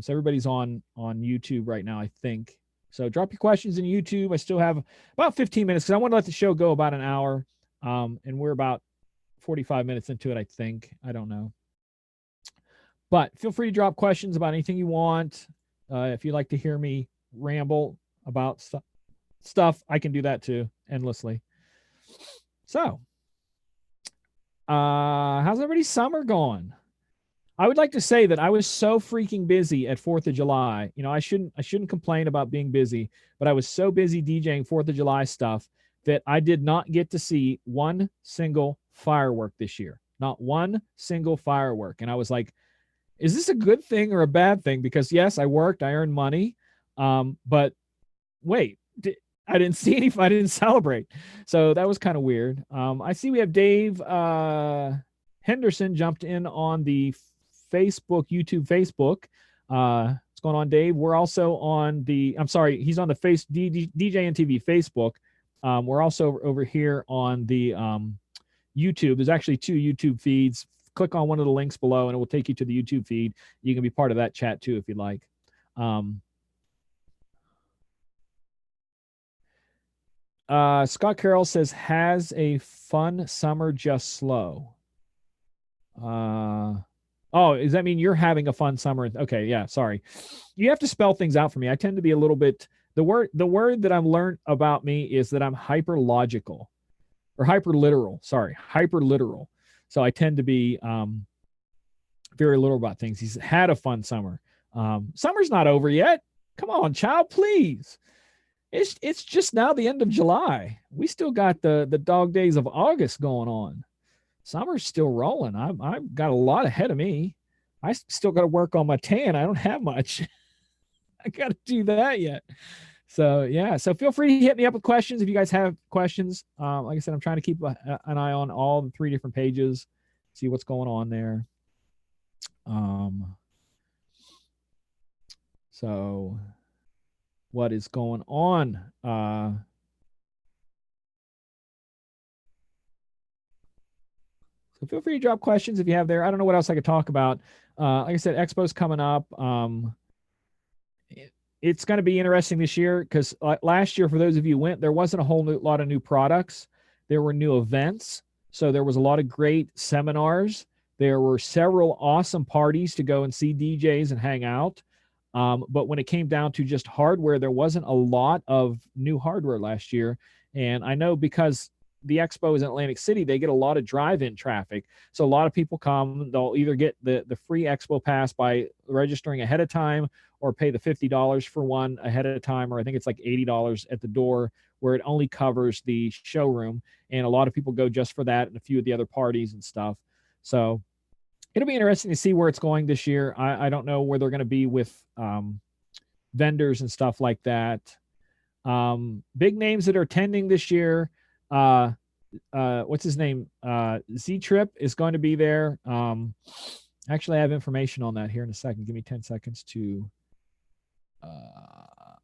Speaker 1: So everybody's on YouTube right now, I think. So drop your questions in YouTube. I still have about 15 minutes because I want to let the show go about an hour. And we're about 45 minutes into it, I think. I don't know. But feel free to drop questions about anything you want. If you'd like to hear me ramble about stuff, I can do that too, endlessly. So, how's everybody's summer going? I would like to say that I was so freaking busy at 4th of July. You know, I shouldn't complain about being busy, but I was so busy DJing 4th of July stuff that I did not get to see one single firework this year. Not one single firework. And I was like, is this a good thing or a bad thing? Because yes, I worked, I earned money. But wait, I didn't see any, I didn't celebrate. So that was kind of weird. I see we have Dave Henderson jumped in on the YouTube Facebook. What's going on, Dave? We're also on the, I'm sorry, he's on the DJ and TV Facebook. We're also over here on the YouTube. There's actually 2 YouTube feeds. Click on one of the links below and it will take you to the YouTube feed. You can be part of that chat too if you'd like. Scott Carroll says, has a fun summer, just slow. Oh, does that mean you're having a fun summer? Okay, yeah, sorry. You have to spell things out for me. I tend to be a little bit, the word that I've learned about me is that I'm hyper logical. or hyper literal. Sorry, hyper literal. So I tend to be very literal about things. He's had a fun summer. Summer's not over yet. Come on, child, please. It's just now the end of July. We still got the dog days of August going on. Summer's still rolling. I've got a lot ahead of me. I still got to work on my tan. I don't have much. I got to do that yet. So yeah. So feel free to hit me up with questions if you guys have questions. Like I said, I'm trying to keep an eye on all the 3 different pages, see what's going on there. So what is going on? So feel free to drop questions if you have there. I don't know what else I could talk about. Like I said, Expo's coming up. It's going to be interesting this year because last year, for those of you who went, there wasn't a whole lot of new products. There were new events. So there was a lot of great seminars. There were several awesome parties to go and see DJs and hang out. But when it came down to just hardware, there wasn't a lot of new hardware last year. And I know because the expo is in Atlantic City, they get a lot of drive-in traffic. So a lot of people come, they'll either get the free expo pass by registering ahead of time or pay the $50 for one ahead of time, or I think it's like $80 at the door, where it only covers the showroom. And a lot of people go just for that and a few of the other parties and stuff. So it'll be interesting to see where it's going this year. I don't know where they're going to be with vendors and stuff like that. Big names that are attending this year. What's his name? Z-Trip is going to be there. Actually, I have information on that here in a second. Give me 10 seconds to,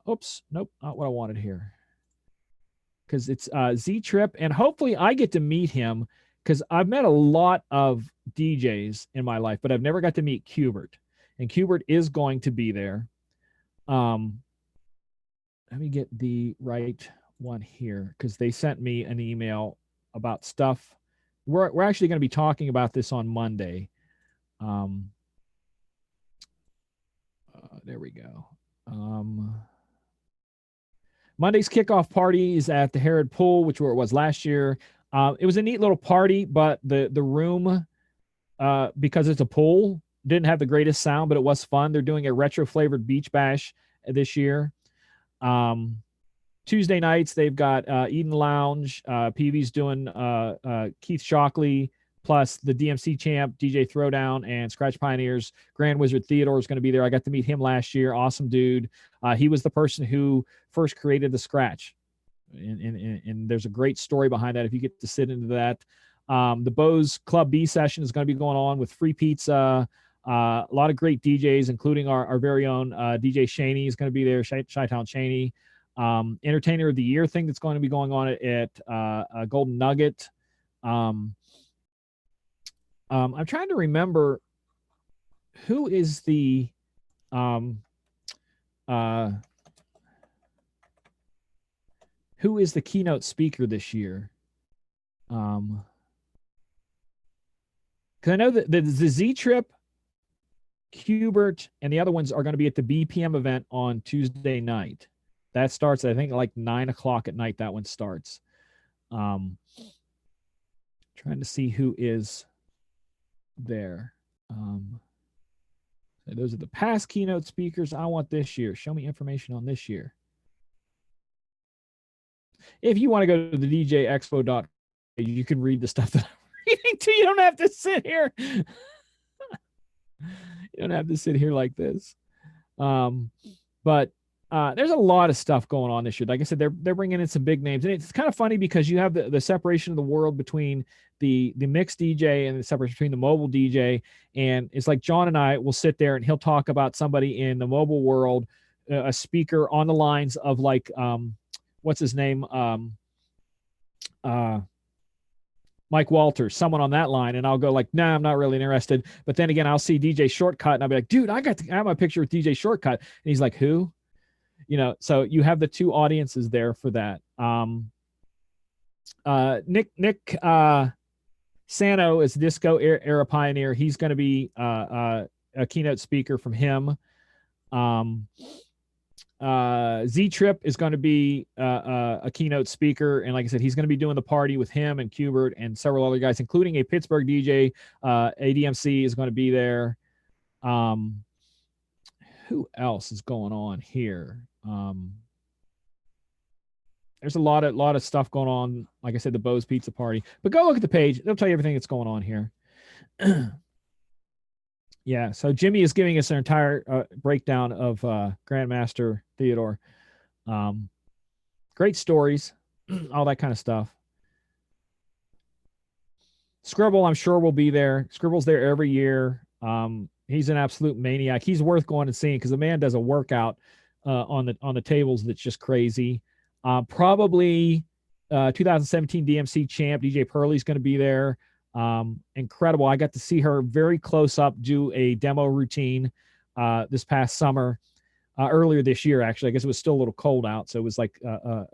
Speaker 1: oops, nope, not what I wanted here. Because it's Z-Trip, and hopefully I get to meet him, because I've met a lot of DJs in my life, but I've never got to meet Qbert. And Qbert is going to be there. Let me get the right one here, because they sent me an email about stuff. We're actually going to be talking about this on Monday. There we go. Monday's kickoff party is at the Herod Pool, which where it was last year. It was a neat little party, but the room, because it's a pool, didn't have the greatest sound, but it was fun. They're doing a retro flavored beach bash this year. Tuesday nights, they've got Eden Lounge. PV's doing Keith Shockley, plus the DMC champ, DJ Throwdown, and Scratch Pioneers. Grand Wizard Theodore is going to be there. I got to meet him last year. Awesome dude. He was the person who first created the Scratch. And there's a great story behind that if you get to sit into that. The Bose Club B session is going to be going on with free pizza. A lot of great DJs, including our very own DJ Shaney is going to be there, Chi-Town Shaney. Entertainer of the Year thing that's going to be going on at Golden Nugget. I'm trying to remember who is the keynote speaker this year. Because I know that the Z-Trip, Qbert, and the other ones are going to be at the BPM event on Tuesday night. That starts, I think, like 9 o'clock at night. That one starts. Trying to see who is there. Those are the past keynote speakers. I want this year. Show me information on this year. If you want to go to the DJExpo.com, you can read the stuff that I'm reading too. You don't have to sit here. You don't have to sit here like this. But there's a lot of stuff going on this year. Like I said, they're bringing in some big names, and it's kind of funny because you have the separation of the world between the mixed DJ and the separation between the mobile DJ. And it's like John and I will sit there and he'll talk about somebody in the mobile world, a speaker on the lines of like, what's his name? Mike Walters, someone on that line. And I'll go like, nah, I'm not really interested. But then again, I'll see DJ Shortcut and I'll be like, dude, I have my picture with DJ Shortcut. And he's like, who? You know, so you have the two audiences there for that. Nick Sano is Disco Era Pioneer. He's going to be a keynote speaker from him. Z Trip is going to be a keynote speaker, and like I said, he's going to be doing the party with him and Qbert and several other guys, including a Pittsburgh DJ. ADMC is going to be there. Who else is going on here? There's a lot of stuff going on. Like I said, the Bo's Pizza Party. But go look at the page; they'll tell you everything that's going on here. Yeah, so Jimmy is giving us an entire breakdown of Grandmaster Theodore. Great stories, all that kind of stuff. Scribble, I'm sure, will be there. Scribble's there every year. He's an absolute maniac. He's worth going and seeing because the man does a workout on the tables that's just crazy. Probably 2017 DMC champ DJ Pearlie's going to be there. Incredible. I got to see her very close up do a demo routine this past summer, earlier this year, actually. I guess it was still a little cold out, so it was like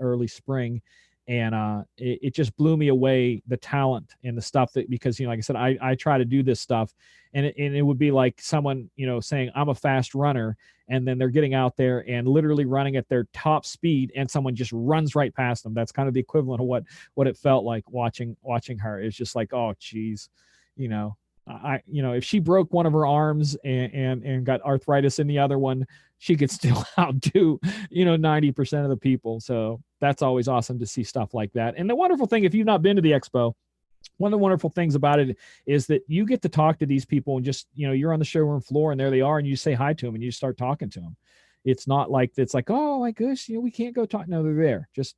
Speaker 1: early spring. And it just blew me away, the talent and the stuff that, because, like I said, I try to do this stuff, and it would be like someone, saying I'm a fast runner, and then they're getting out there and literally running at their top speed, and someone just runs right past them. That's kind of the equivalent of what it felt like watching her. It's just like, oh geez, if she broke one of her arms and got arthritis in the other one, she could still outdo 90% of the people. So that's always awesome to see stuff like that. And the wonderful thing, if you've not been to the expo, one of the wonderful things about it is that you get to talk to these people, and just, you're on the showroom floor and there they are, and you say hi to them and you start talking to them. It's not like, it's like, oh my gosh, we can't go talk. No, they're there. Just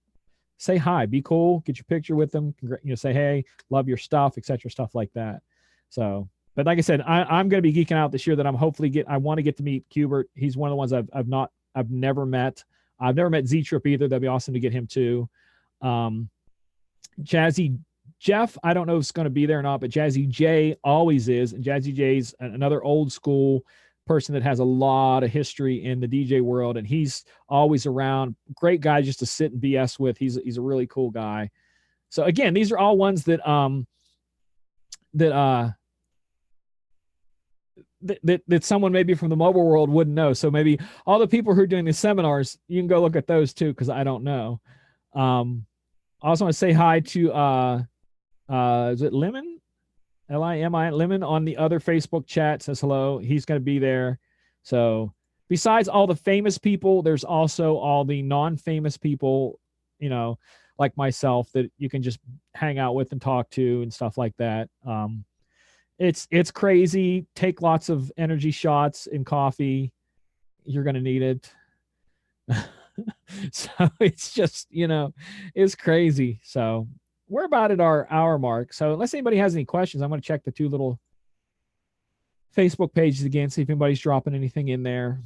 Speaker 1: say hi, be cool, get your picture with them, say, hey, love your stuff, etc., stuff like that. So, but like I said, I'm going to be geeking out this year that I want to get to meet Qbert. He's one of the ones I've never met. I've never met Z Trip either. That'd be awesome to get him too. Jazzy Jeff, I don't know if it's going to be there or not, but Jazzy J always is. And Jazzy J's another old school person that has a lot of history in the DJ world, and he's always around. Great guy just to sit and BS with. He's a really cool guy. So again, these are all ones that someone maybe from the mobile world wouldn't know. So maybe all the people who are doing these seminars, you can go look at those too, because I don't know. I also want to say hi to is it Lemon? Limi Lemon on the other Facebook chat says hello. He's going to be there. So besides all the famous people, there's also all the non-famous people, like myself, that you can just hang out with and talk to and stuff like that. It's crazy. Take lots of energy shots and coffee. You're going to need it. So it's just, it's crazy. So we're about at our hour mark. So unless anybody has any questions, I'm going to check the two little Facebook pages again, see if anybody's dropping anything in there.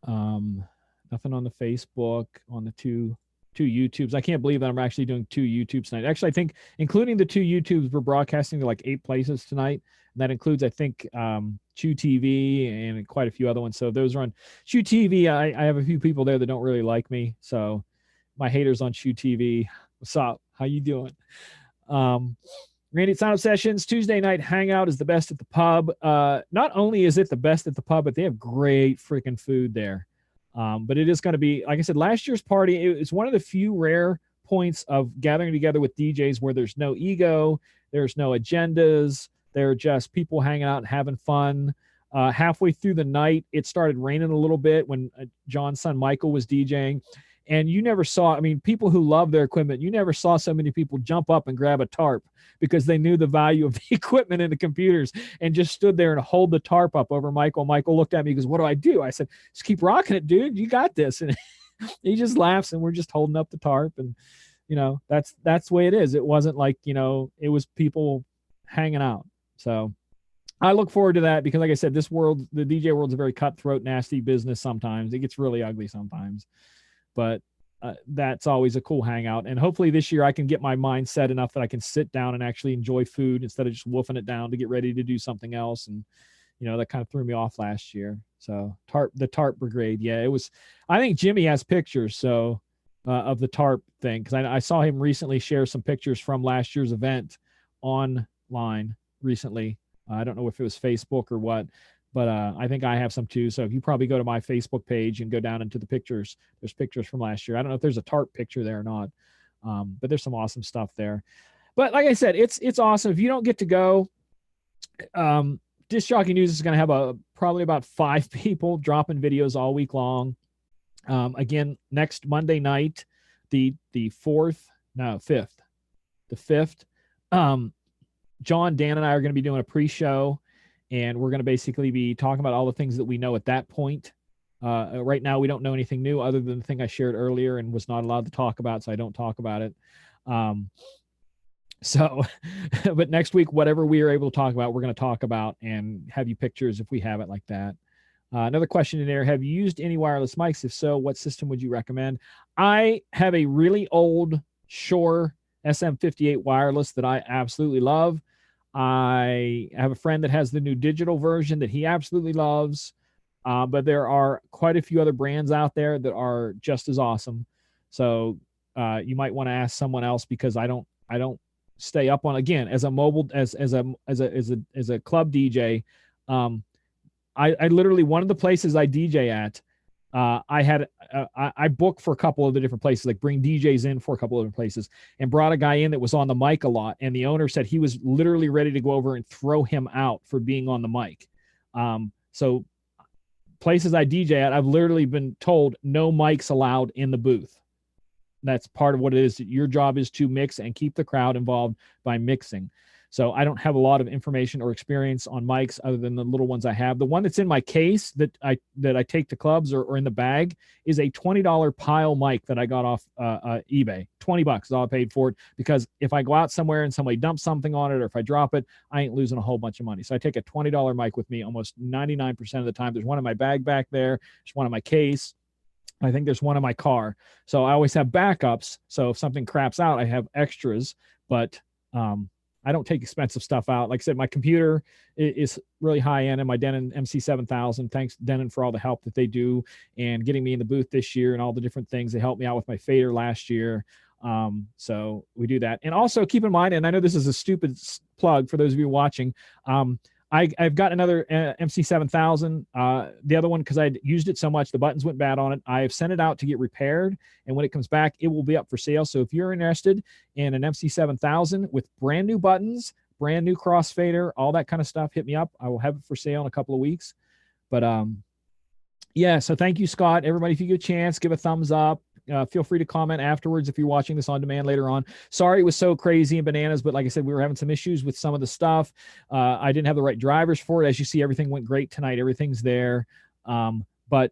Speaker 1: Nothing on the Facebook, on the two YouTubes. I can't believe that I'm actually doing two YouTubes tonight. Actually, I think including the two YouTubes, we're broadcasting to like 8 places tonight. And that includes, I think, Chew TV and quite a few other ones. So those are on Chew TV. I have a few people there that don't really like me. So my haters on Chew TV, what's up? How you doing? Randy at Sound Up Sessions, Tuesday night hangout is the best at the pub. Not only is it the best at the pub, but they have great freaking food there. But it is going to be, like I said, last year's party, it's one of the few rare points of gathering together with DJs where there's no ego, there's no agendas, they're just people hanging out and having fun. Halfway through the night, it started raining a little bit when John's son Michael was DJing. And you never saw, people who love their equipment, you never saw so many people jump up and grab a tarp because they knew the value of the equipment and the computers, and just stood there and hold the tarp up over Michael. Michael looked at me, he goes, "What do I do?" I said, "Just keep rocking it, dude. You got this." And he just laughs, and we're just holding up the tarp. And, that's the way it is. It wasn't like, it was people hanging out. So I look forward to that because, like I said, this world, the DJ world's a very cutthroat, nasty business sometimes. It gets really ugly sometimes. But that's always a cool hangout. And hopefully this year I can get my mind set enough that I can sit down and actually enjoy food instead of just wolfing it down to get ready to do something else. And, that kind of threw me off last year. So the tarp brigade. Yeah, it was, I think Jimmy has pictures. So of the tarp thing. Cause I saw him recently share some pictures from last year's event online recently. I don't know if it was Facebook or what, but I think I have some too. So if you probably go to my Facebook page and go down into the pictures, there's pictures from last year. I don't know if there's a tarp picture there or not, but there's some awesome stuff there. But like I said, it's awesome. If you don't get to go, Disc Jockey News is going to have probably about 5 people dropping videos all week long. Again, next Monday night, the 5th. John, Dan, and I are going to be doing a pre-show, and we're going to basically be talking about all the things that we know at that point. Right now, we don't know anything new other than the thing I shared earlier and was not allowed to talk about, so I don't talk about it. But next week, whatever we are able to talk about, we're going to talk about and have you pictures if we have it like that. Another question in there, have you used any wireless mics? If so, what system would you recommend? I have a really old Shure SM58 wireless that I absolutely love. I have a friend that has the new digital version that he absolutely loves. But there are quite a few other brands out there that are just as awesome. So you might want to ask someone else, because I don't stay up on, again, as a mobile, as a club DJ. I literally, one of the places I DJ at, I booked for a couple of the different places, like bring DJs in for a couple of different places, and brought a guy in that was on the mic a lot. And the owner said he was literally ready to go over and throw him out for being on the mic. So places I DJ at, I've literally been told no mics allowed in the booth. That's part of what it is. Your job is to mix and keep the crowd involved by mixing. So I don't have a lot of information or experience on mics other than the little ones I have. The one that's in my case that I take to clubs or in the bag is a $20 Pile mic that I got off eBay. $20 is all I paid for it, because if I go out somewhere and somebody dumps something on it, or if I drop it, I ain't losing a whole bunch of money. So I take a $20 mic with me almost 99% of the time. There's one in my bag back there. There's one in my case. I think there's one in my car. So I always have backups. So if something craps out, I have extras. But I don't take expensive stuff out. Like I said, my computer is really high end, and my Denon MC7000. Thanks, Denon, for all the help that they do and getting me in the booth this year and all the different things. They helped me out with my fader last year. So we do that. And also keep in mind, and I know this is a stupid plug for those of you watching, I've got another MC7000. The other one, because I'd used it so much, the buttons went bad on it. I've sent it out to get repaired, and when it comes back, it will be up for sale. So if you're interested in an MC7000 with brand new buttons, brand new crossfader, all that kind of stuff, hit me up. I will have it for sale in a couple of weeks. But yeah, so thank you, Scott. Everybody, if you get a chance, give a thumbs up. Feel free to comment afterwards if you're watching this on demand later on. Sorry it was so crazy and bananas, but like I said, we were having some issues with some of the stuff. I didn't have the right drivers for it. As you see, everything went great tonight. Everything's there. But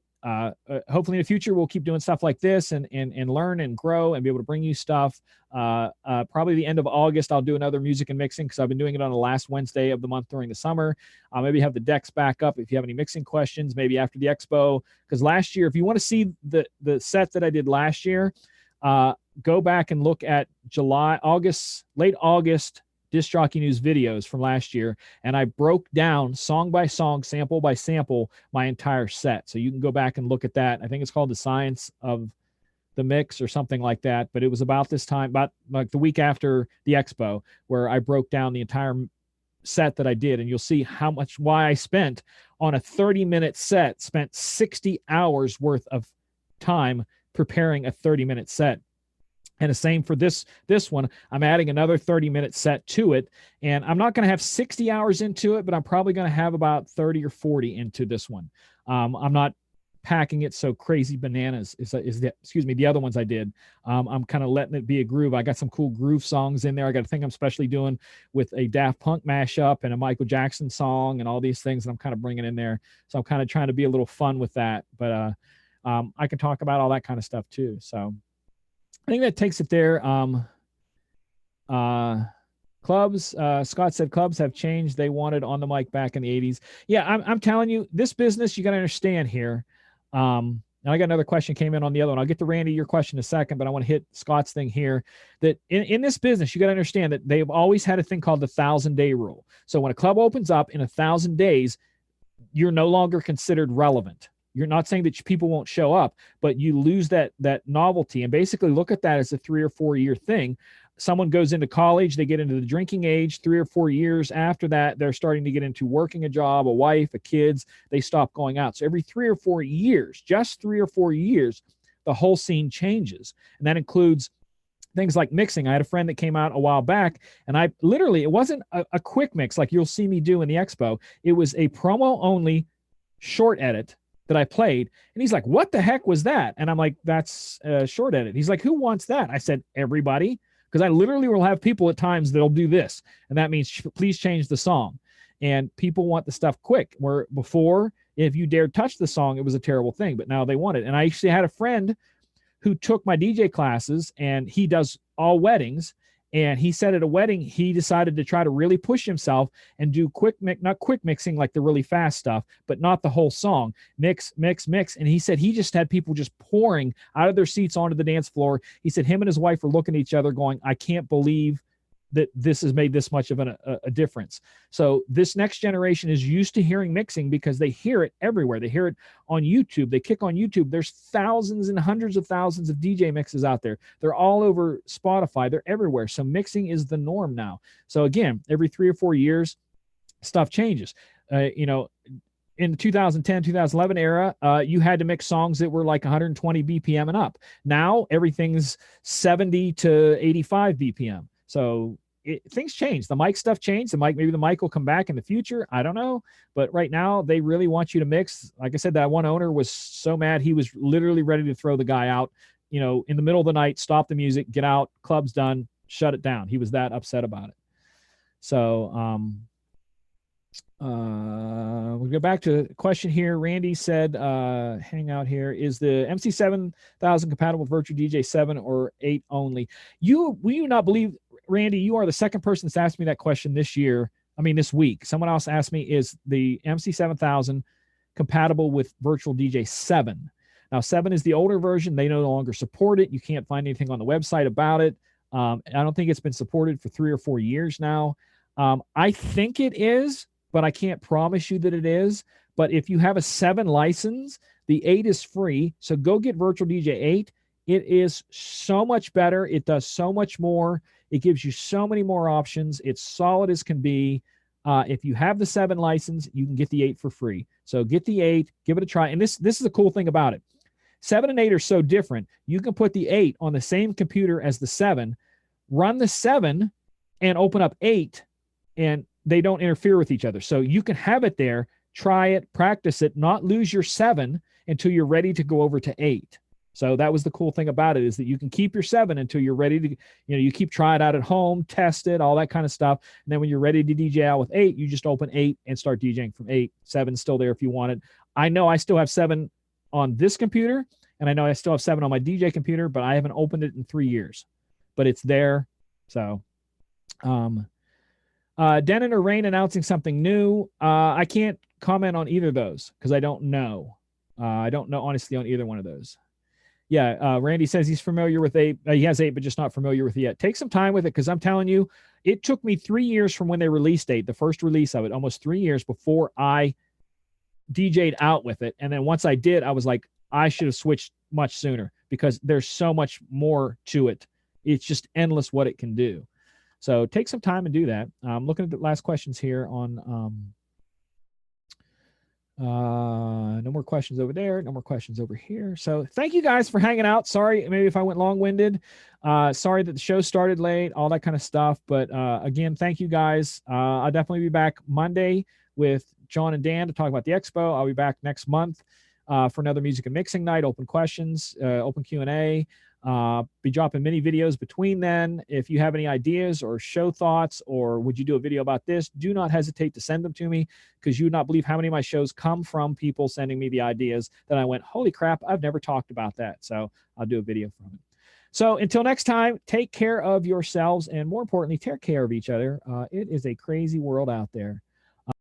Speaker 1: hopefully in the future, we'll keep doing stuff like this and learn and grow and be able to bring you stuff. Probably the end of August, I'll do another music and mixing, because I've been doing it on the last Wednesday of the month during the summer. I'll maybe have the decks back up if you have any mixing questions, maybe after the expo. Because last year, if you want to see the set that I did last year, go back and look at late August Disc Jockey News videos from last year, and I broke down song by song, sample by sample, my entire set. So you can go back and look at that. I think it's called The Science of the Mix or something like that. But it was about this time, about like the week after the expo, where I broke down the entire set that I did, and you'll see why I spent on a 30-minute set, spent 60 hours worth of time preparing a 30-minute set. And the same for this one. I'm adding another 30-minute set to it, and I'm not going to have 60 hours into it, but I'm probably going to have about 30 or 40 into this one. I'm not packing it so crazy bananas the other ones I did. I'm kind of letting it be a groove. I got some cool groove songs in there. I got a thing I'm especially doing with a Daft Punk mashup and a Michael Jackson song and all these things that I'm kind of bringing in there. So I'm kind of trying to be a little fun with that, but I can talk about all that kind of stuff too. So I think that takes it there. Clubs, Scott said clubs have changed. They wanted on the mic back in the 80s. Yeah, I'm telling you, this business, you got to understand here. And I got another question came in on the other one. I'll get to Randy, your question in a second, but I want to hit Scott's thing here. That in this business, you got to understand that they've always had a thing called the 1,000-day rule. So when a club opens up in 1,000 days, you're no longer considered relevant. You're not saying that people won't show up, but you lose that novelty, and basically look at that as a 3 or 4 year thing. someone goes into college, they get into the drinking age. 3 or 4 years after that, they're starting to get into working a job, a wife, a kids. They stop going out. So every 3 or 4 years, just 3 or 4 years, the whole scene changes. And that includes things like mixing. I had a friend that came out a while back, and I literally, it wasn't a quick mix like you'll see me do in the expo. It was a promo only short edit that I played. And he's like, what the heck was that? And I'm like, that's a short edit. He's like, who wants that? I said, everybody. Because I literally will have people at times that'll do this. And that means, please change the song. And people want the stuff quick. Where before, if you dared touch the song, it was a terrible thing. But now they want it. And I actually had a friend who took my DJ classes, and he does all weddings. And he said at a wedding, he decided to try to really push himself and do not quick mixing like the really fast stuff, but not the whole song. Mix, mix, mix. And he said he just had people just pouring out of their seats onto the dance floor. He said him and his wife were looking at each other going, I can't believe that this has made this much of a difference. So this next generation is used to hearing mixing because they hear it everywhere. They hear it on YouTube. They kick on YouTube. There's thousands and hundreds of thousands of DJ mixes out there. They're all over Spotify. They're everywhere. So mixing is the norm now. So again, every 3 or 4 years, stuff changes. In the 2010, 2011 era, you had to mix songs that were like 120 BPM and up. Now everything's 70 to 85 BPM. So things change. The mic stuff changed. Maybe the mic will come back in the future. I don't know. But right now, they really want you to mix. Like I said, that one owner was so mad. He was literally ready to throw the guy out, in the middle of the night, stop the music, get out, club's done, shut it down. He was that upset about it. So we'll go back to a question here. Randy said, hang out here. Is the MC7000 compatible with Virtual DJ 7 or 8 only? Will you not believe, Randy, you are the second person that's asked me that question this week. Someone else asked me, is the MC7000 compatible with Virtual DJ 7? Now, 7 is the older version. They no longer support it. You can't find anything on the website about it. I don't think it's been supported for 3 or 4 years now. I think it is, but I can't promise you that it is. But if you have a 7 license, the 8 is free. So go get Virtual DJ 8. It is so much better. It does so much more. It gives you so many more options. It's solid as can be. If you have the 7 license, you can get the 8 for free. So get the 8, give it a try. And this is the cool thing about it. 7 and 8 are so different. You can put the 8 on the same computer as the 7, run the 7, and open up 8, and they don't interfere with each other. So you can have it there, try it, practice it, not lose your 7 until you're ready to go over to 8. So that was the cool thing about it, is that you can keep your 7 until you're ready to, you keep trying it out at home, test it, all that kind of stuff. And then when you're ready to DJ out with 8, you just open 8 and start DJing from 8. 7's still there if you want it. I know I still have 7 on this computer, and I know I still have 7 on my DJ computer, but I haven't opened it in 3 years. But it's there. So, Denon or Rain announcing something new. I can't comment on either of those because I don't know. I don't know, honestly, on either one of those. Yeah, Randy says he's familiar with 8. He has 8, but just not familiar with it yet. Take some time with it, because I'm telling you, it took me 3 years from when they released 8, the first release of it, almost 3 years before I DJ'd out with it. And then once I did, I was like, I should have switched much sooner, because there's so much more to it. It's just endless what it can do. So take some time and do that. I'm looking at the last questions here on no more questions over there, no more questions over here. So thank you guys for hanging out. Sorry maybe if I went long-winded. Sorry that the show started late, all that kind of stuff. But again, thank you guys. I'll definitely be back Monday with John and Dan to talk about the expo. I'll be back next month for another music and mixing night, open questions, open Q&A. Be dropping mini videos between then. If you have any ideas or show thoughts, or would you do a video about this, do not hesitate to send them to me, because you would not believe how many of my shows come from people sending me the ideas that I went, holy crap, I've never talked about that. So I'll do a video from it. So until next time, take care of yourselves, and more importantly, take care of each other. It is a crazy world out there.